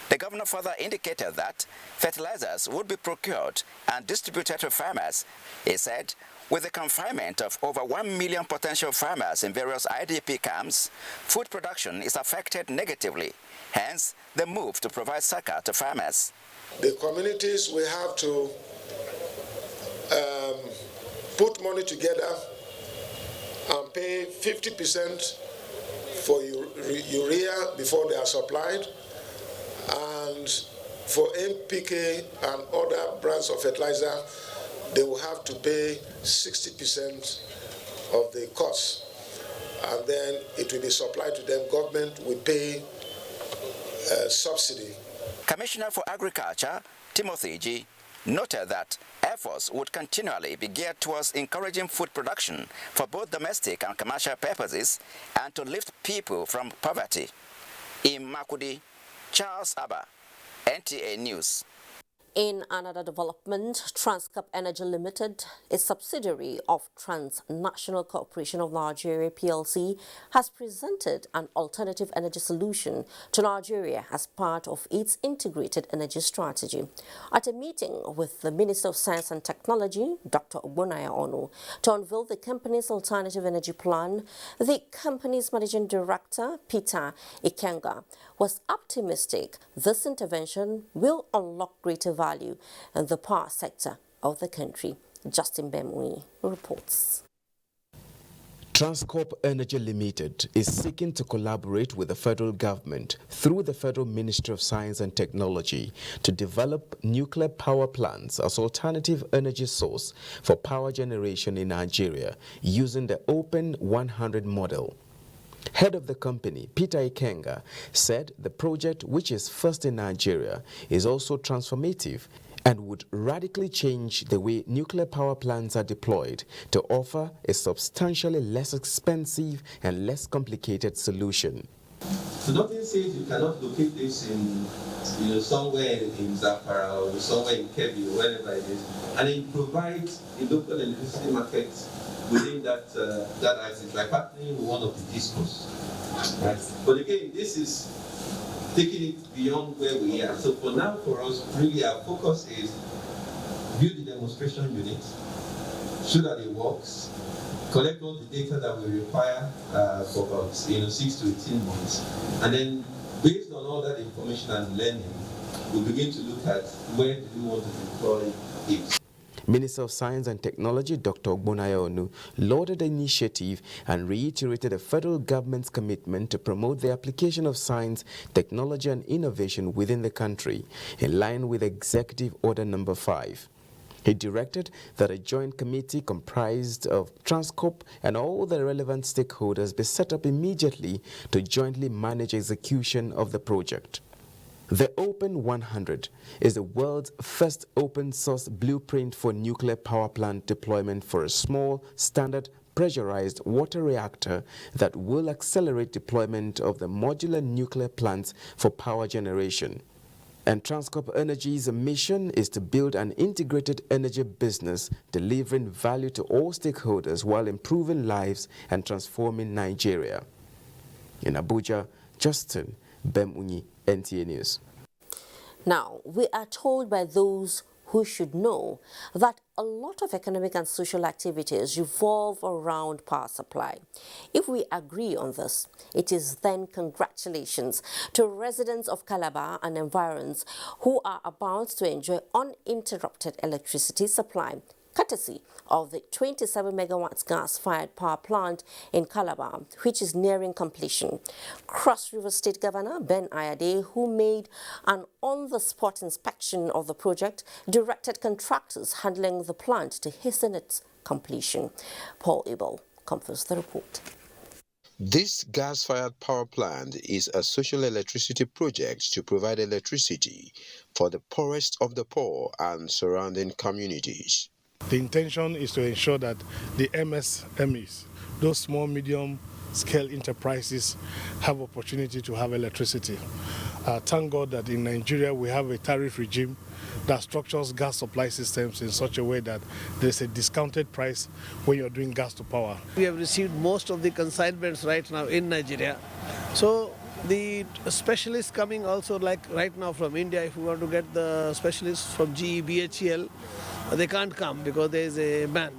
The governor further indicated that fertilizers would be procured and distributed to farmers. He said, with the confinement of over 1 million potential farmers in various IDP camps, food production is affected negatively, hence the move to provide succor to farmers. The communities will have to put money together and pay 50% for urea before they are supplied, and for NPK and other brands of fertilizer, they will have to pay 60% of the cost, and then it will be supplied to them. Government will pay subsidy. Commissioner for Agriculture, Timothy G, noted that efforts would continually be geared towards encouraging food production for both domestic and commercial purposes and to lift people from poverty. In Makurdi, Charles Abba, NTA News. In another development, Transcorp Energy Limited, a subsidiary of Transnational Corporation of Nigeria PLC, has presented an alternative energy solution to Nigeria as part of its integrated energy strategy. At a meeting with the Minister of Science and Technology, Dr. Ogbonnaya Onu, to unveil the company's alternative energy plan, the company's managing director, Peter Ikenga, was optimistic this intervention will unlock greater value in the power sector of the country. Justin Bemui reports. Transcorp Energy Limited is seeking to collaborate with the federal government through the Federal Ministry of Science and Technology to develop nuclear power plants as alternative energy source for power generation in Nigeria using the Open 100 model. Head of the company, Peter Ikenga, said the project, which is first in Nigeria, is also transformative and would radically change the way nuclear power plants are deployed to offer a substantially less expensive and less complicated solution. So nothing says you cannot locate this in, somewhere in Zamfara or somewhere in Kebbi or wherever it is, and it provides a local electricity market within that asset, like partnering with one of the discos. Right? But again, this is taking it beyond where we are. So for now, for us, really our focus is build the demonstration unit, show that it works, collect all the data that we require for about 6 to 18 months, and then based on all that information and learning, we'll begin to look at where do we want to deploy it. Minister of Science and Technology, Dr. Ogbonnaya Onu, lauded the initiative and reiterated the federal government's commitment to promote the application of science, technology and innovation within the country, in line with Executive Order No. 5. He directed that a joint committee comprised of Transcorp and all the relevant stakeholders be set up immediately to jointly manage execution of the project. The Open 100 is the world's first open-source blueprint for nuclear power plant deployment for a small, standard, pressurized water reactor that will accelerate deployment of the modular nuclear plants for power generation. And Transcorp Energy's mission is to build an integrated energy business, delivering value to all stakeholders while improving lives and transforming Nigeria. In Abuja, Justin Bemunyi, NTA News. Now, we are told by those who should know that a lot of economic and social activities revolve around power supply. If we agree on this, it is then congratulations to residents of Calabar and environs who are about to enjoy uninterrupted electricity supply, courtesy of the 27 megawatts gas-fired power plant in Calabar, which is nearing completion. Cross River State Governor Ben Ayade, who made an on-the-spot inspection of the project, directed contractors handling the plant to hasten its completion. Paul Abel confirms the report. This gas-fired power plant is a social electricity project to provide electricity for the poorest of the poor and surrounding communities. The intention is to ensure that the MSMEs, those small, medium-scale enterprises, have opportunity to have electricity. Thank God that in Nigeria we have a tariff regime that structures gas supply systems in such a way that there's a discounted price when you're doing gas to power. We have received most of the consignments right now in Nigeria. So the specialists coming also, like right now from India, if we want to get the specialists from GE, BHEL, they can't come because there is a ban.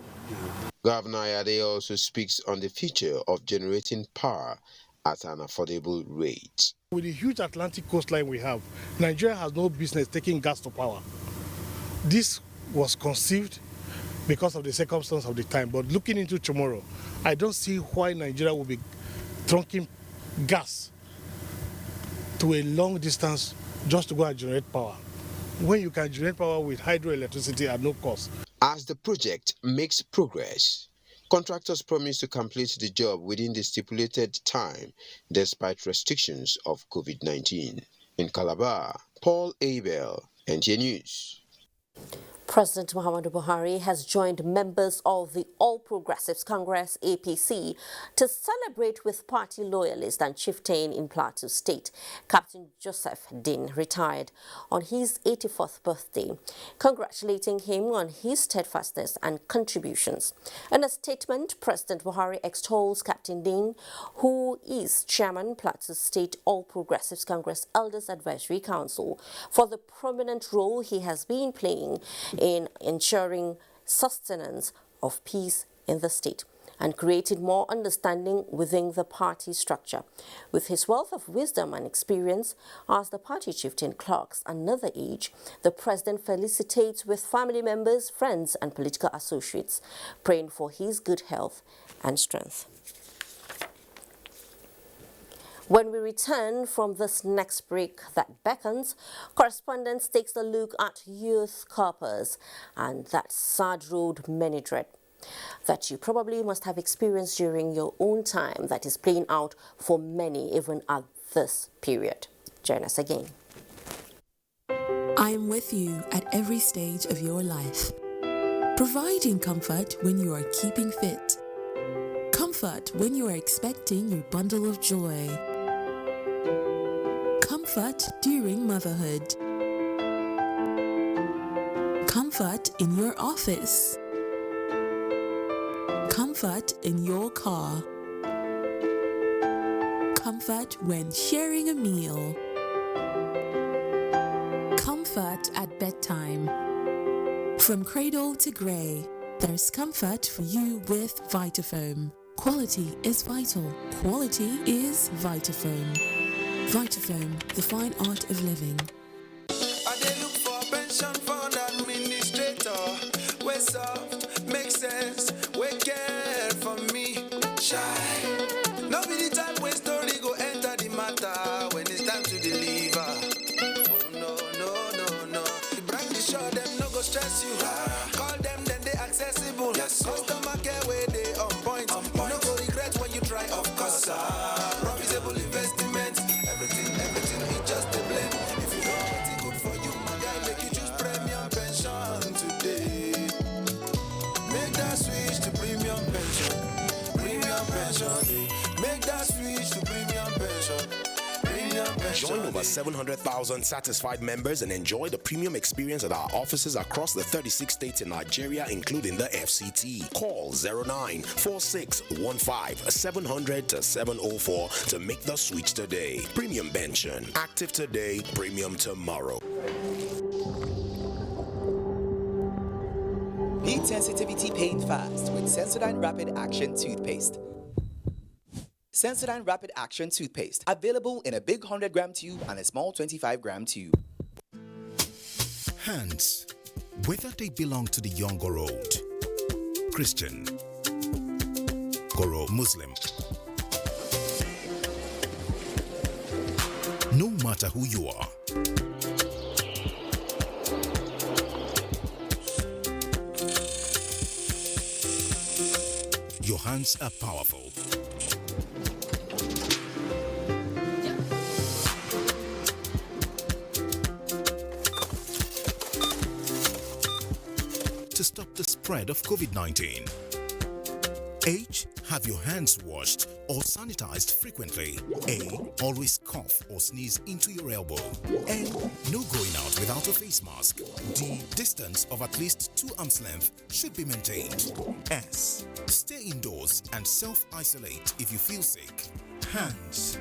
Governor Ayade also speaks on the future of generating power at an affordable rate. With the huge Atlantic coastline we have, Nigeria has no business taking gas to power. This was conceived because of the circumstance of the time, but looking into tomorrow, I don't see why Nigeria will be trunking gas to a long distance just to go and generate power, when you can generate power with hydroelectricity at no cost. As the project makes progress, contractors promise to complete the job within the stipulated time, despite restrictions of COVID-19. In Calabar, Paul Abel, NTA News. President Muhammadu Buhari has joined members of the All Progressives Congress APC to celebrate with party loyalist and chieftain in Plateau State, Captain Joseph Din, retired, on his 84th birthday, congratulating him on his steadfastness and contributions. In a statement, President Buhari extols Captain Din, who is Chairman Plateau State All Progressives Congress Elders Advisory Council, for the prominent role he has been playing in ensuring sustenance of peace in the state and created more understanding within the party structure. With his wealth of wisdom and experience as the party chieftain clocks another age, the president felicitates with family members, friends and political associates, praying for his good health and strength. When we return from this next break that beckons, correspondence takes a look at youth corpers and that sad road many dread that you probably must have experienced during your own time that is playing out for many even at this period. Join us again. I am with you at every stage of your life, providing comfort when you are keeping fit, comfort when you are expecting your bundle of joy, comfort during motherhood, comfort in your office, comfort in your car, comfort when sharing a meal, comfort at bedtime. From cradle to grey, there's comfort for you with Vitafoam. Quality is vital. Quality is Vitafoam. Vitafoam, the fine art of living. I dey look for pension fund administrator. We soft, make sense, we care for me. Shy. No be the type when story go enter the matter when it's time to deliver. Oh no, no, no, no. The brand is sure them no go stress you. Call them, then they accessible. Yes, customer care where they on point. You no go regret when you try, of course. Profitable investment. Everything is just a blend. If you know what's good for you, my guy, make you choose premium pension today. Make that switch to premium pension. Premium pension. Make that switch to premium pension. Join over 700,000 satisfied members and enjoy the premium experience at our offices across the 36 states in Nigeria, including the FCT. Call 094615-700-704 to make the switch today. Premium pension. Active today, premium tomorrow. sensitivity pain fast with Sensodyne Rapid Action Toothpaste. Sensodyne Rapid Action Toothpaste, available in a big 100-gram tube and a small 25-gram tube. Hands, whether they belong to the young or old, Christian, or Muslim, no matter who you are, your hands are powerful. To stop the spread of COVID-19. H. Have your hands washed or sanitized frequently. A. Always cough or sneeze into your elbow. N. No going out without a face mask. D. Distance of at least 2 arms length should be maintained. S. Stay indoors and self-isolate if you feel sick. Hands.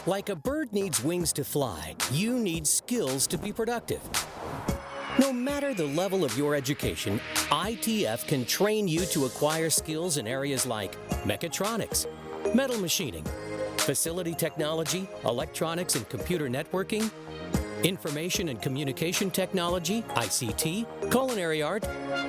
Like a bird needs wings to fly, you need skills to be productive. No matter the level of your education, ITF can train you to acquire skills in areas like mechatronics, metal machining, facility technology, electronics and computer networking, information and communication technology, ICT, culinary art,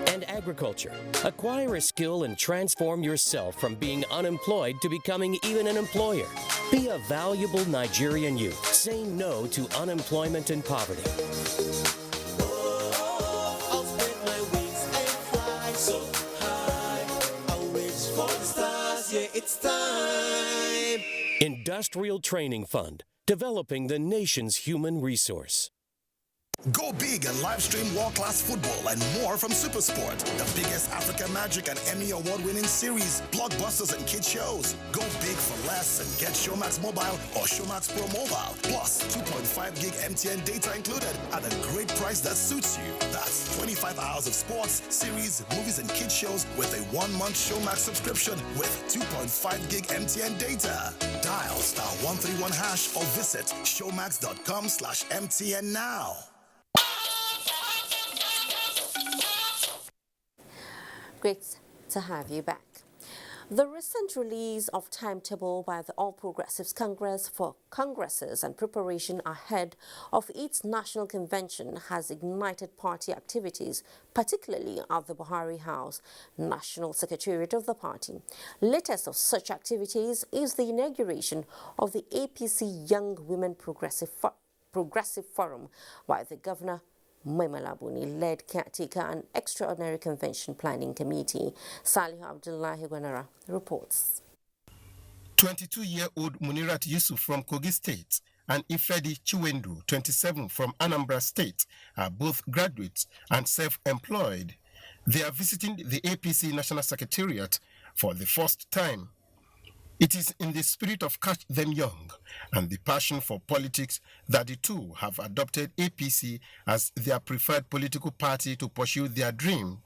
and agriculture. Acquire a skill and transform yourself from being unemployed to becoming even an employer. Be a valuable Nigerian youth. Say no to unemployment and poverty. I'll spread my wings and fly so high. I'll reach for the stars, yeah, it's time. Industrial Training Fund, developing the nation's human resource. Go big and live stream world-class football and more from SuperSport, the biggest Africa Magic and Emmy award-winning series, blockbusters and kid shows. Go big for less and get Showmax Mobile or Showmax Pro Mobile, plus 2.5 gig MTN data included at a great price that suits you. That's 25 hours of sports, series, movies and kid shows with a 1-month Showmax subscription with 2.5 gig MTN data. Dial *131# or visit showmax.com/MTN now. Great to have you back. The recent release of timetable by the All Progressives Congress for congresses and preparation ahead of its national convention has ignited party activities, particularly at the Buhari House, National Secretariat of the party. Latest of such activities is the inauguration of the APC Young Women Progressive Forum by the Governor Mai Mala Buni led caretaker and extraordinary convention planning committee. Salih Abdullahi Gwanara reports. 22-year-old Munirat Yusuf from Kogi State and Ifedi Chiwendu, 27, from Anambra State, are both graduates and self-employed. They are visiting the APC National Secretariat for the first time. It is in the spirit of Catch Them Young and the passion for politics that the two have adopted APC as their preferred political party to pursue their dream.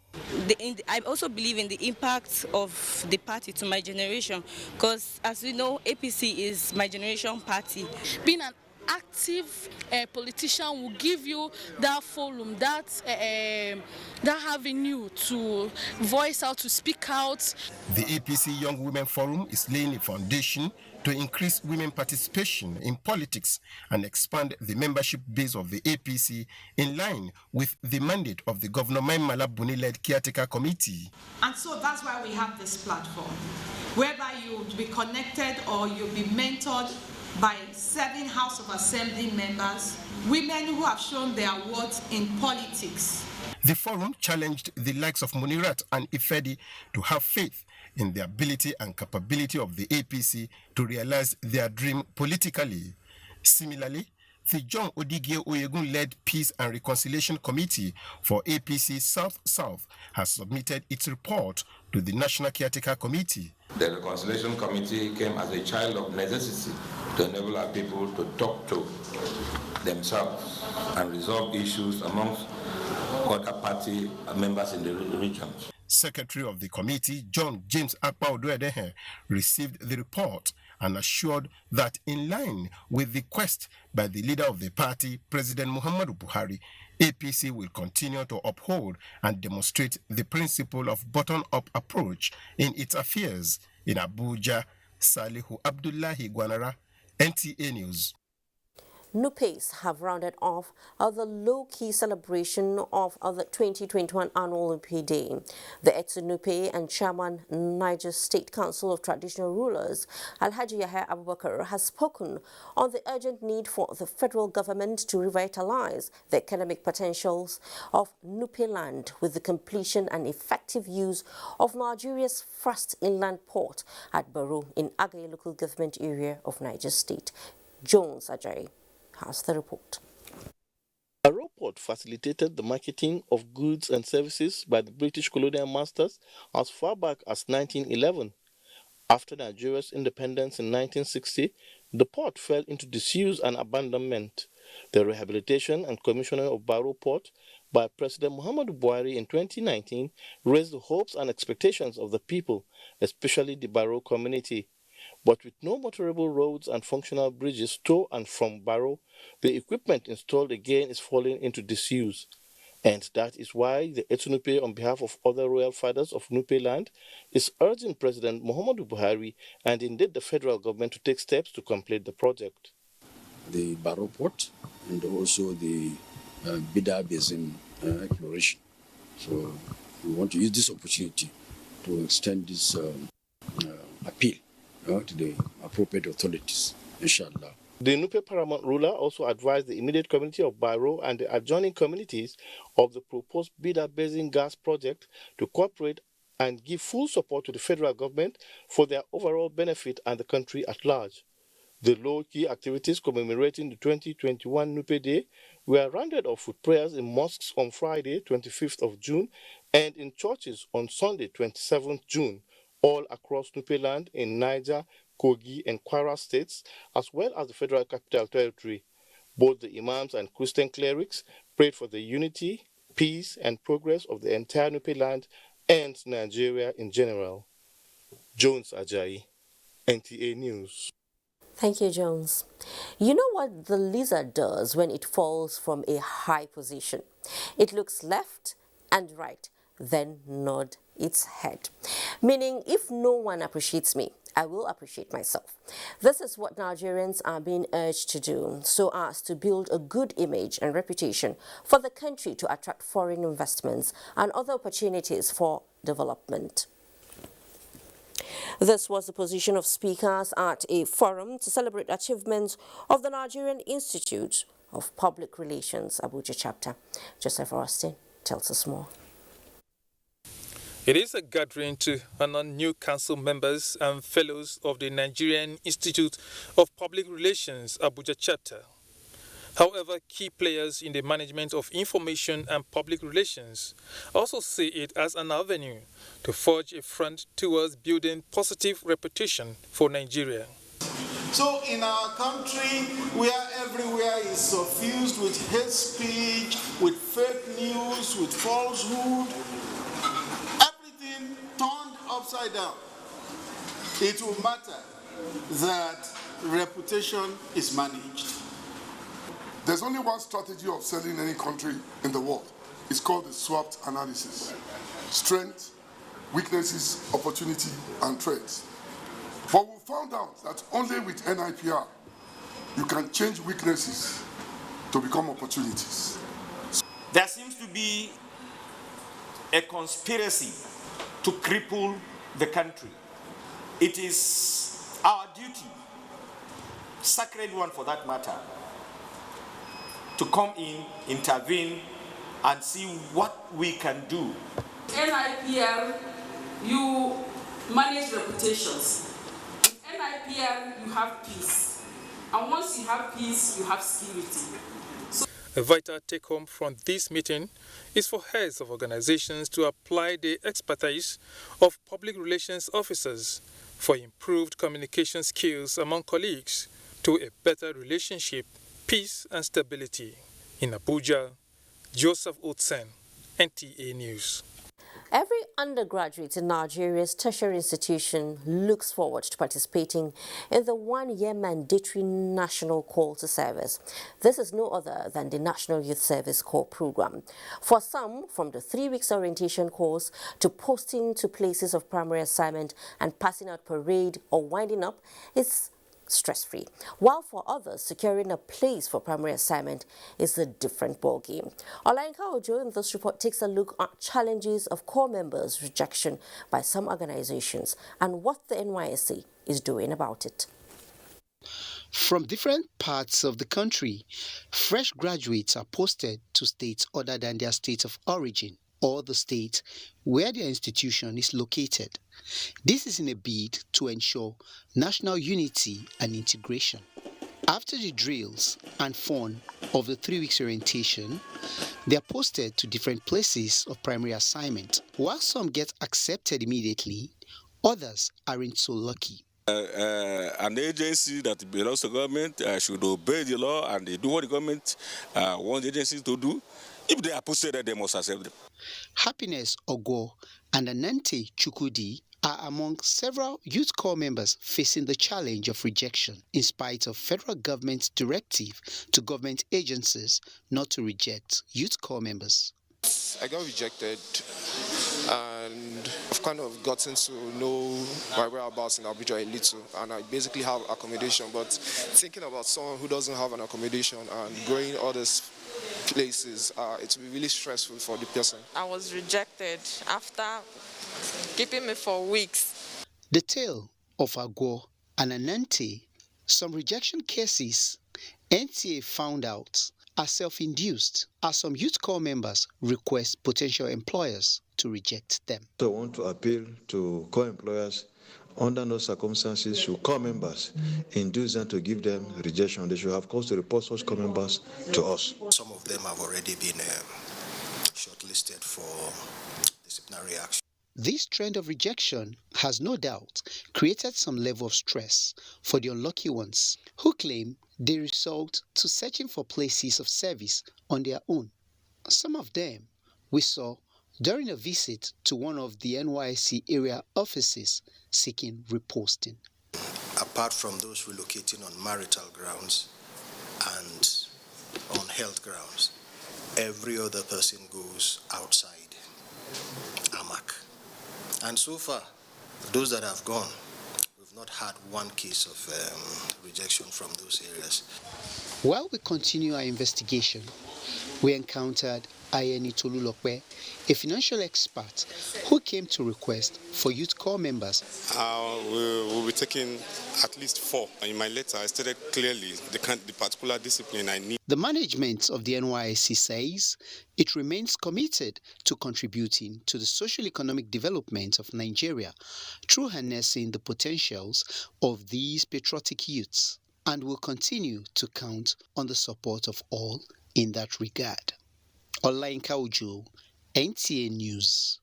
I also believe in the impact of the party to my generation, because as we know, APC is my generation party. Being an active politician will give you that forum, that avenue to voice out, to speak out. The APC Young Women Forum is laying a foundation to increase women participation in politics and expand the membership base of the APC in line with the mandate of the Governor Mai Mala Buni-led caretaker committee. And so that's why we have this platform, whereby you'll be connected or you'll be mentored by 7 House of Assembly members, women who have shown their worth in politics. The forum challenged the likes of Munirat and Ifedi to have faith in the ability and capability of the APC to realize their dream politically. Similarly, the John Odigio Oyegun-led Peace and Reconciliation Committee for APC South-South has submitted its report to the National Caretaker Committee. The Reconciliation Committee came as a child of necessity to enable our people to talk to themselves and resolve issues amongst other party members in the region. Secretary of the committee, John James Akpa-Odoedehe, received the report and assured that in line with the quest by the leader of the party, President Muhammadu Buhari, APC will continue to uphold and demonstrate the principle of bottom-up approach in its affairs. In Abuja, Salihu Abdullahi Gwanara, NTA News. NUPEs have rounded off the low-key celebration of the 2021 annual NUPE Day. The Etu NUPE and Chairman Niger State Council of Traditional Rulers, Alhaji Yahya Abubakar, has spoken on the urgent need for the federal government to revitalize the economic potentials of NUPE land with the completion and effective use of Nigeria's first inland port at Baro in Agaye local government area of Niger State. Jones Ajayi has the report. Baro Port facilitated the marketing of goods and services by the British colonial masters as far back as 1911. After Nigeria's independence in 1960, the port fell into disuse and abandonment. The rehabilitation and commissioning of Baro Port by President Muhammadu Buhari in 2019 raised the hopes and expectations of the people, especially the Baro community. But with no motorable roads and functional bridges to and from Baro, the equipment installed again is falling into disuse. And that is why the Etu NUPE, on behalf of other royal fathers of NUPE land, is urging President Muhammadu Buhari and indeed the federal government to take steps to complete the project. The Baro Port and also the Bida Basin exploration. So we want to use this opportunity to extend this appeal to the appropriate authorities, inshallah. The NUPE paramount ruler also advised the immediate community of Baro and the adjoining communities of the proposed Bida Basin gas project to cooperate and give full support to the federal government for their overall benefit and the country at large. The low-key activities commemorating the 2021 NUPE Day were rounded off with prayers in mosques on Friday, 25th of June, and in churches on Sunday, 27th June. All across NUPE land in Niger, Kogi, and Kwara states, as well as the Federal Capital Territory. Both the imams and Christian clerics prayed for the unity, peace, and progress of the entire NUPE land and Nigeria in general. Jones Ajayi, NTA News. Thank you, Jones. You know what the lizard does when it falls from a high position? It looks left and right, then nod its head. Meaning, if no one appreciates me, I will appreciate myself. This is what Nigerians are being urged to do, so as to build a good image and reputation for the country to attract foreign investments and other opportunities for development. This was the position of speakers at a forum to celebrate achievements of the Nigerian Institute of Public Relations, Abuja chapter. Joseph Austin tells us more. It is a gathering to honor new council members and fellows of the Nigerian Institute of Public Relations, Abuja chapter. However, key players in the management of information and public relations also see it as an avenue to forge a front towards building positive reputation for Nigeria. So in our country, where everywhere is suffused with hate speech, with fake news, with falsehood, everything turned upside down, it will matter that reputation is managed. There's only one strategy of selling any country in the world. It's called the SWOT analysis. Strength, weaknesses, opportunity, and threats. But we found out that only with NIPR, you can change weaknesses to become opportunities. There seems to be a conspiracy to cripple the country. It is our duty, sacred one for that matter, to come in, intervene, and see what we can do. NIPR, you manage reputations. With NIPR, you have peace. And once you have peace, you have security. A vital take-home from this meeting is for heads of organizations to apply the expertise of public relations officers for improved communication skills among colleagues to a better relationship, peace and stability. In Abuja, Joseph Otsen, NTA News. Every undergraduate in Nigeria's tertiary institution looks forward to participating in the one-year mandatory National Call to Service. This is no other than the National Youth Service Corps program. For some, from the 3 weeks orientation course to posting to places of primary assignment and passing out parade or winding up, it's stress-free, while for others, securing a place for primary assignment is a different ballgame. Olayinka Ojo in this report takes a look at challenges of corps members' rejection by some organizations and what the NYSC is doing about it. From different parts of the country, fresh graduates are posted to states other than their state of origin or the state where their institution is located. This is in a bid to ensure national unity and integration. After the drills and fun of the 3 weeks orientation, they are posted to different places of primary assignment. While some get accepted immediately, others aren't so lucky. An agency that belongs to government should obey the law and they do what the government wants agencies to do. If they are posted there, they must accept them. Happiness Ogo and Anante Chukudi are among several youth corps members facing the challenge of rejection in spite of federal government's directive to government agencies not to reject youth corps members. I got rejected and I've kind of gotten to know my whereabouts in Abuja a little, and I basically have accommodation, but thinking about someone who doesn't have an accommodation and going all these places, it will be really stressful for the person. I was rejected after keeping me for weeks. The tale of Agwo and Anante, some rejection cases NTA found out are self-induced, as some youth corps members request potential employers to reject them. So I want to appeal to corps employers under no circumstances should corps members induce them to give them rejection. They should have cause to report such corps members to us. Some of them have already been shortlisted for disciplinary action. This trend of rejection has no doubt created some level of stress for the unlucky ones who claim they resort to searching for places of service on their own. Some of them we saw during a visit to one of the NYSC area offices seeking reposting. Apart from those relocating on marital grounds and on health grounds, every other person goes outside AMAC. And so far, those that have gone, we've not had one case of rejection from those areas. While we continue our investigation, we encountered Ayeni Tolulokwe, a financial expert who came to request for youth corps members. We'll be taking at least 4. In my letter, I stated clearly the particular discipline I need. The management of the NYSC says it remains committed to contributing to the socio-economic development of Nigeria through harnessing the potentials of these patriotic youths, and will continue to count on the support of all in that regard. Olayinka Ojo, NTA News.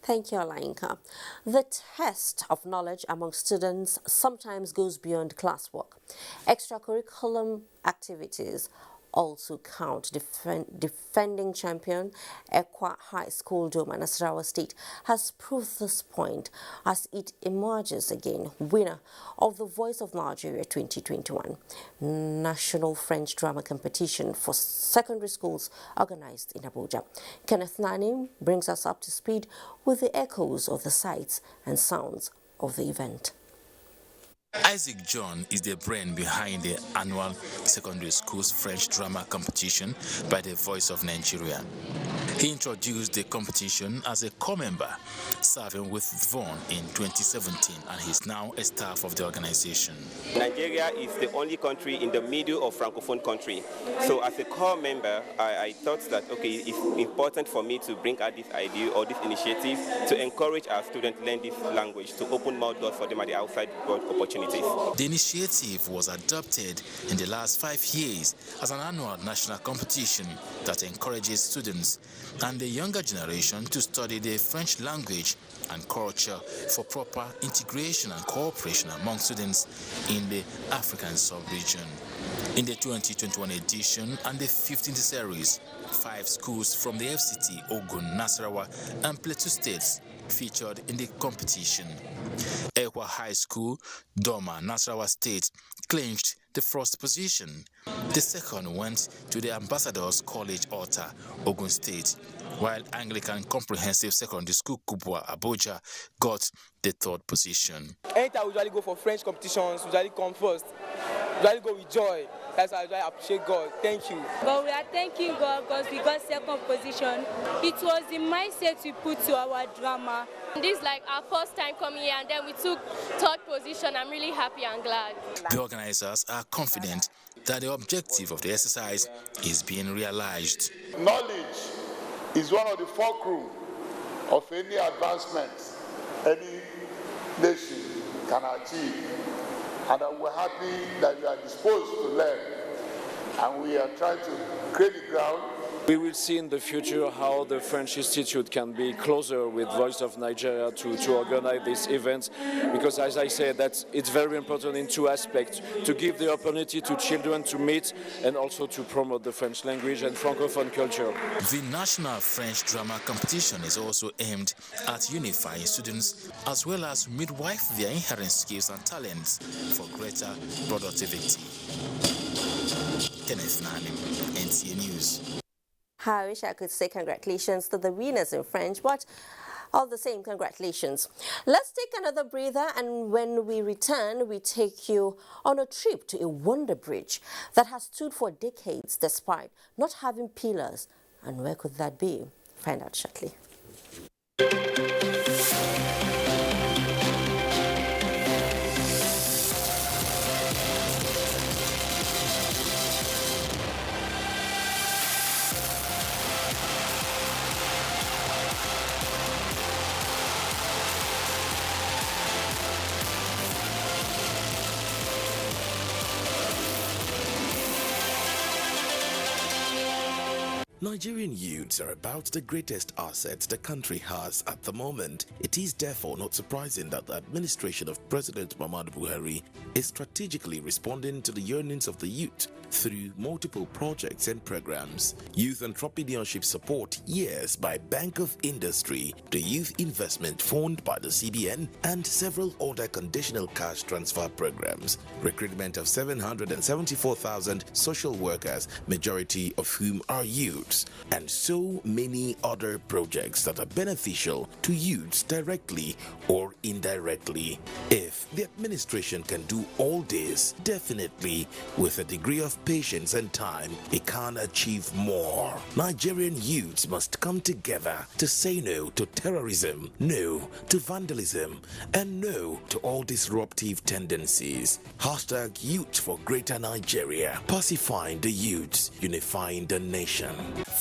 Thank you, Olayinka. The test of knowledge among students sometimes goes beyond classwork. Extracurricular activities also count. Defending champion Ekwa High School Doma Nasarawa State has proved this point as it emerges again winner of the Voice of Nigeria 2021 National French Drama Competition for secondary schools organized in Abuja. Kenneth Nanim brings us up to speed with the echoes of the sights and sounds of the event. Isaac John is the brain behind the annual secondary schools French drama competition by the Voice of Nigeria. He introduced the competition as a corps member, serving with Vaughan in 2017, and he's now a staff of the organization. Nigeria is the only country in the middle of Francophone country. So as a corps member, I thought that, okay, it's important for me to bring out this idea or this initiative to encourage our students to learn this language, to open more doors for them at the outside world opportunity. opportunities. The initiative was adopted in the last 5 years as an annual national competition that encourages students and the younger generation to study the French language and culture for proper integration and cooperation among students in the African sub-region. In the 2021 edition and the 15th series, 5 schools from the FCT, Ogun, Nasarawa, and Plateau states featured in the competition. Ekwa High School, Doma, Nasarawa State, clinched the first position. The second went to the Ambassadors College, Ota, Ogun State, while Anglican Comprehensive Secondary School, Kubwa, Abuja, got the third position. Anytime we usually go for French competitions, we usually come first. We usually go with joy. That's why I appreciate God. Thank you. But we are thanking God because we got second position. It was the mindset we put to our drama. This is like our first time coming here, and then we took third position. I'm really happy and glad. The organizers are confident that the objective of the exercise is being realized. Knowledge is one of the fulcrum of any advancement any nation can achieve. And we're happy that you are disposed to learn. And we are trying to create the ground. We will see in the future how the French Institute can be closer with Voice of Nigeria to organize these events, because as I said, it's very important in 2 aspects: to give the opportunity to children to meet and also to promote the French language and Francophone culture. The National French Drama Competition is also aimed at unifying students as well as midwife their inherent skills and talents for greater productivity. Kenneth Nanim, NTA News. I wish I could say congratulations to the winners in French, but all the same, congratulations. Let's take another breather, and when we return, we take you on a trip to a wonder bridge that has stood for decades despite not having pillars. And where could that be? Find out shortly. Nigerian youths are about the greatest asset the country has at the moment. It is therefore not surprising that the administration of President Muhammadu Buhari is strategically responding to the yearnings of the youth through multiple projects and programs. Youth entrepreneurship support years by Bank of Industry, the Youth Investment Fund by the CBN, and several other conditional cash transfer programs. Recruitment of 774,000 social workers, majority of whom are youths, and so many other projects that are beneficial to youths directly or indirectly. If the administration can do all this, definitely with a degree of patience and time, it can achieve more. Nigerian youths must come together to say no to terrorism, no to vandalism, and no to all disruptive tendencies. Hashtag Youth for Greater Nigeria. Pacifying the youths, unifying the nation.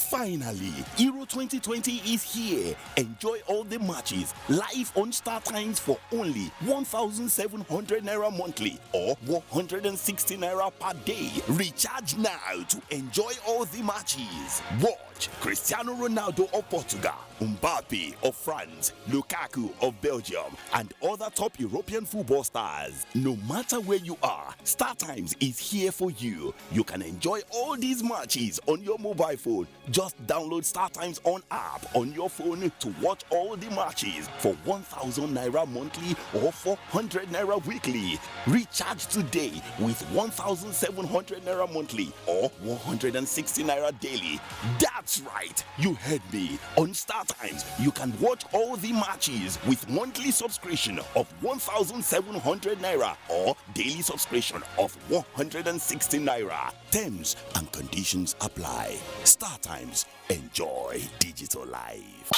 Finally, Euro 2020 is here. Enjoy all the matches live on Star Times for only 1,700 naira monthly or 160 naira per day. Recharge now to enjoy all the matches. Watch Cristiano Ronaldo of Portugal, Mbappe of France, Lukaku of Belgium, and other top European football stars. No matter where you are, Star Times is here for you. You can enjoy all these matches on your mobile phone. Just download Star Times on app on your phone to watch all the matches for 1,000 naira monthly or 400 naira weekly. Recharge today with 1,700 naira monthly or 160 naira daily. That's right, you heard me. On Star Times, you can watch all the matches with monthly subscription of 1,700 naira or daily subscription of 160 naira. Terms and conditions apply. Star Times, enjoy digital life.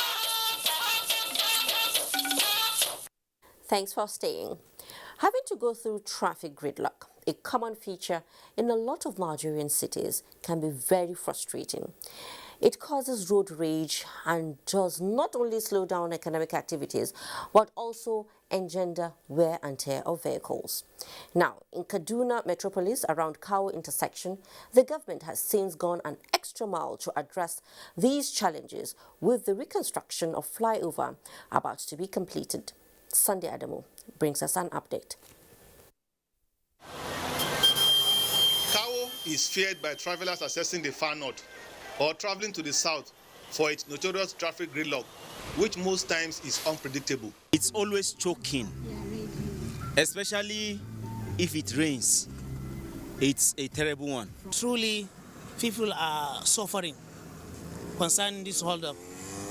Thanks for staying. Having to go through traffic gridlock, a common feature in a lot of Nigerian cities, can be very frustrating. It causes road rage and does not only slow down economic activities, but also engender wear and tear of vehicles. Now, in Kaduna Metropolis around Kawo intersection, the government has since gone an extra mile to address these challenges with the reconstruction of flyover about to be completed. Sunday Adamu brings us an update. Kawo is feared by travelers accessing the far north or traveling to the south for its notorious traffic gridlock, which most times is unpredictable. It's always choking, especially if it rains. It's a terrible one. Truly, people are suffering concerning this holdup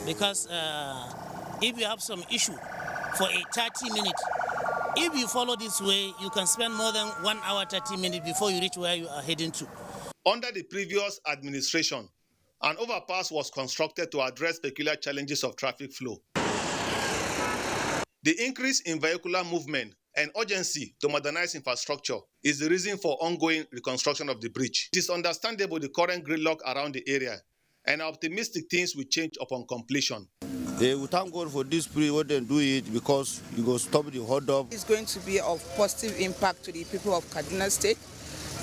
because if you have some issue for a 30 minutes, if you follow this way, you can spend more than 1 hour, 30 minutes before you reach where you are heading to. Under the previous administration, an overpass was constructed to address peculiar challenges of traffic flow. The increase in vehicular movement and urgency to modernize infrastructure is the reason for ongoing reconstruction of the bridge. It is understandable the current gridlock around the area, and are optimistic things will change upon completion. We thank God for this period, what they do it, because you go stop the hold up. It's going to be of positive impact to the people of Kaduna State.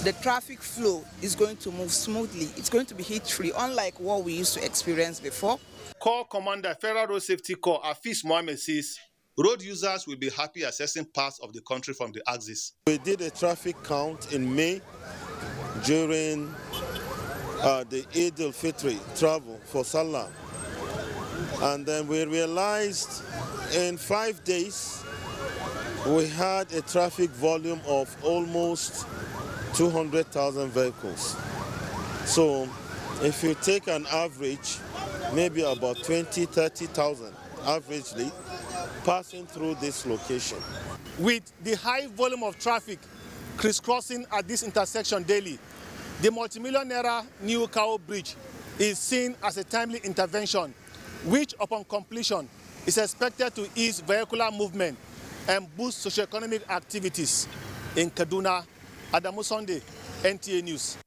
The traffic flow is going to move smoothly. It's going to be hitch-free, unlike what we used to experience before. Corps Commander, Federal Road Safety Corps, Afis Mohammed says, road users will be happy accessing parts of the country from the axis. We did a traffic count in May during the Eid al-Fitr travel for Salah. And then we realized in 5 days, we had a traffic volume of almost 200,000 vehicles. So if you take an average, maybe about 20, 30,000 averagely passing through this location. With the high volume of traffic crisscrossing at this intersection daily, the multi-million naira new Kawo Bridge is seen as a timely intervention, which upon completion is expected to ease vehicular movement and boost socioeconomic activities in Kaduna. Adamu Sunday, NTA News.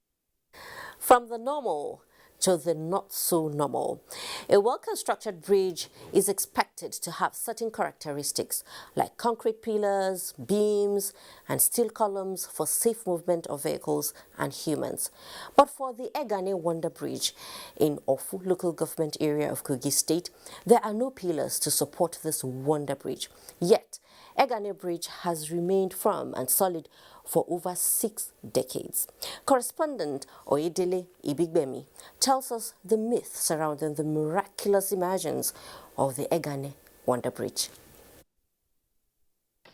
From the normal to the not so normal, a well-constructed bridge is expected to have certain characteristics like concrete pillars, beams, and steel columns for safe movement of vehicles and humans. But for the Egane Wonder Bridge in Ofu local government area of Kogi State, there are no pillars to support this Wonder Bridge. Yet, Egane Bridge has remained firm and solid for over 6 decades. Correspondent Oyedele Ibigbemi tells us the myth surrounding the miraculous emergence of the Egane Wonder Bridge.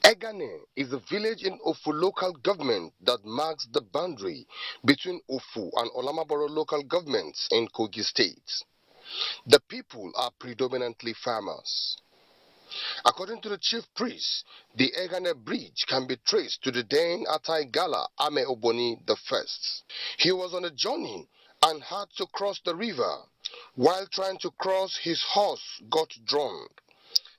Egane is a village in Ofu local government that marks the boundary between Ofu and Olamaboro local governments in Kogi State. The people are predominantly farmers. According to the chief priest, the Egane Bridge can be traced to the then Atai Gala Ame Oboni I. He was on a journey and had to cross the river. While trying to cross, his horse got drowned.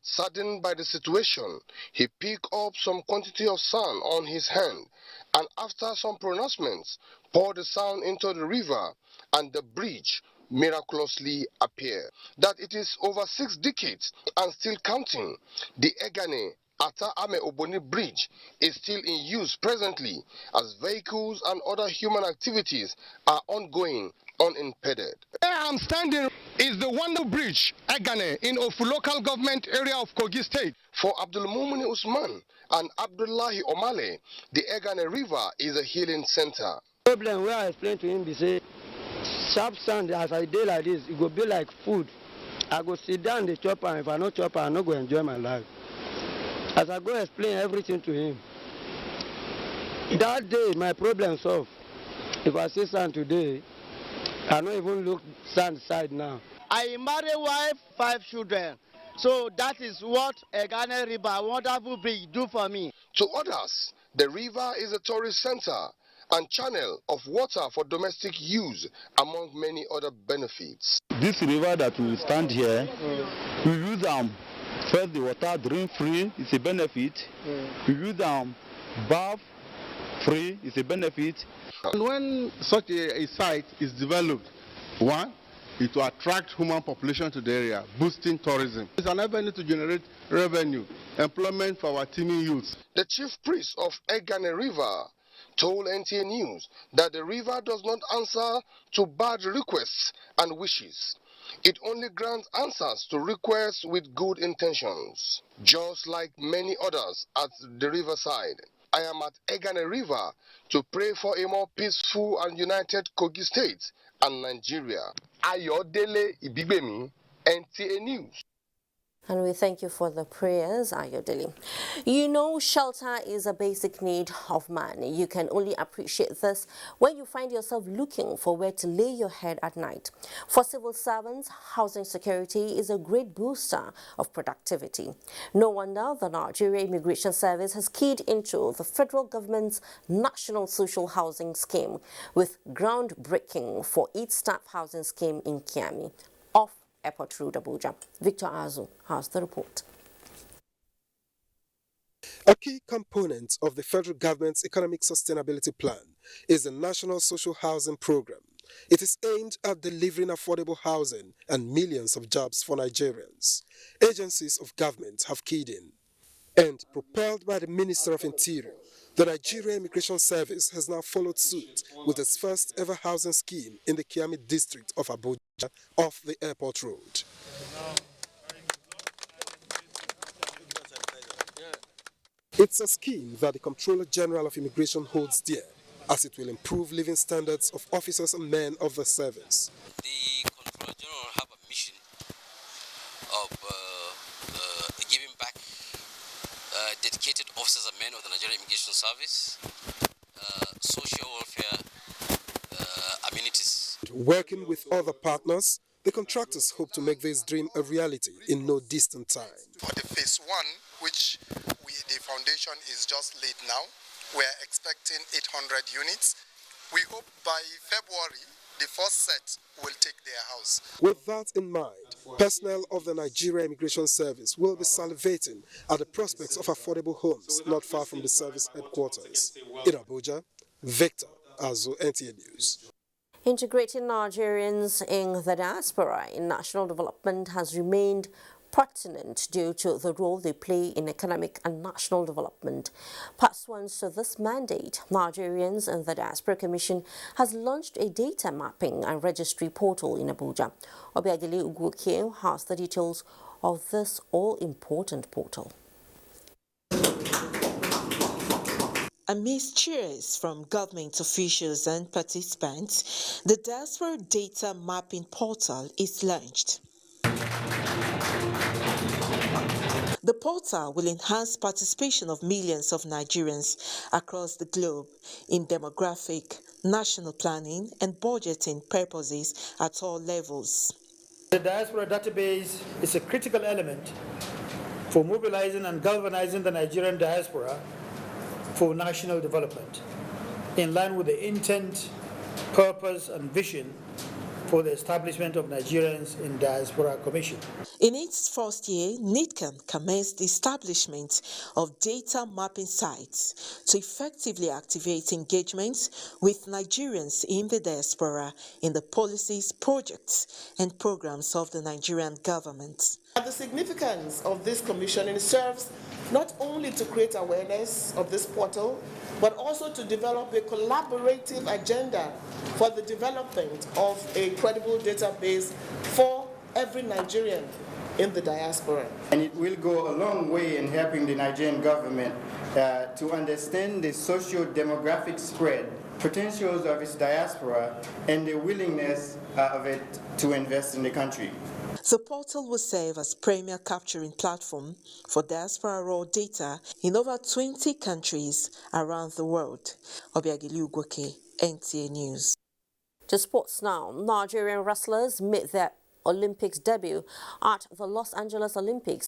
Saddened by the situation, he picked up some quantity of sand on his hand and after some pronouncements, poured the sand into the river and the bridge miraculously appear. That it is over 6 decades and still counting, the Egane Ata Ame Oboni Bridge is still in use presently as vehicles and other human activities are ongoing unimpeded. Where I'm standing is the Wonder Bridge, Egane, in Ofu local government area of Kogi State. For Abdul Mumuni Usman and Abdullahi Omale, the Egane River is a healing center. Problem where I explained to him, he said, sharp sand as I did like this, it go be like food. I go sit down the chopper, and if I no chopper, I no go enjoy my life. As I go explain everything to him, that day my problem solved. If I see sand today, I don't even look sand side now. I married wife, 5 children. So that is what Egane River, wonderful bridge, do for me. To others, the river is a tourist center and channel of water for domestic use, among many other benefits. This river that we stand here, we use first the water drink free, it's a benefit. We use bath free, it's a benefit. And when such a site is developed, one, It will attract human population to the area, boosting tourism. It's an avenue to generate revenue, employment for our teeming youths. The chief priest of Egane River told NTA News that the river does not answer to bad requests and wishes. It only grants answers to requests with good intentions. Just like many others at the riverside, I am at Egane River to pray for a more peaceful and united Kogi State and Nigeria. Ayodele Ibigbemi, NTA News. And we thank you for the prayers, Ayodele. You know, shelter is a basic need of man. You can only appreciate this when you find yourself looking for where to lay your head at night. For civil servants, housing security is a great booster of productivity. No wonder the Nigeria Immigration Service has keyed into the federal government's National Social Housing Scheme with groundbreaking for its staff housing scheme in Kiami. Off Airport Road, Abuja. Victor Azu has the report. A key component of the federal government's economic sustainability plan is the National Social Housing Program. It is aimed at delivering affordable housing and millions of jobs for Nigerians. Agencies of government have keyed in. And propelled by the Minister of Interior, the Nigeria Immigration Service has now followed suit with its first ever housing scheme in the Kiami district of Abuja off the airport road. It's a scheme that the Comptroller General of Immigration holds dear, as it will improve living standards of officers and men of the service. The Comptroller General have a mission of giving back dedicated officers and men of the Nigerian Immigration Service, social welfare amenities. Working with other partners, the contractors hope to make this dream a reality in no distant time. For the phase one, which the foundation is just laid now, we are expecting 800 units. We hope by February, the first set will take their house. With that in mind, personnel of the Nigeria Immigration Service will be salivating at the prospects of affordable homes not far from the service headquarters. In Abuja, Victor Azu, NTA News. Integrating Nigerians in the diaspora in national development has remained pertinent due to the role they play in economic and national development. Pursuant to this mandate, Nigerians in the Diaspora Commission has launched a data mapping and registry portal in Abuja. Obiageli Ugwukie has the details of this all-important portal. Amidst cheers from government officials and participants, the Diaspora Data Mapping Portal is launched. The portal will enhance participation of millions of Nigerians across the globe in demographic, national planning, and budgeting purposes at all levels. The Diaspora Database is a critical element for mobilizing and galvanizing the Nigerian diaspora for national development, in line with the intent, purpose, and vision for the establishment of Nigerians in Diaspora Commission. In its first year, NIDCAM commenced the establishment of data mapping sites to effectively activate engagements with Nigerians in the diaspora in the policies, projects, and programs of the Nigerian government. The significance of this commissioning serves not only to create awareness of this portal, but also to develop a collaborative agenda for the development of a credible database for every Nigerian in the diaspora. And it will go a long way in helping the Nigerian government to understand the socio-demographic spread, potentials of its diaspora, and the willingness of it to invest in the country. The portal will serve as premier capturing platform for diaspora raw data in over 20 countries around the world. Obiageli Ugwoke, NTA News. To sports now, Nigerian wrestlers made their Olympics debut at the Los Angeles Olympics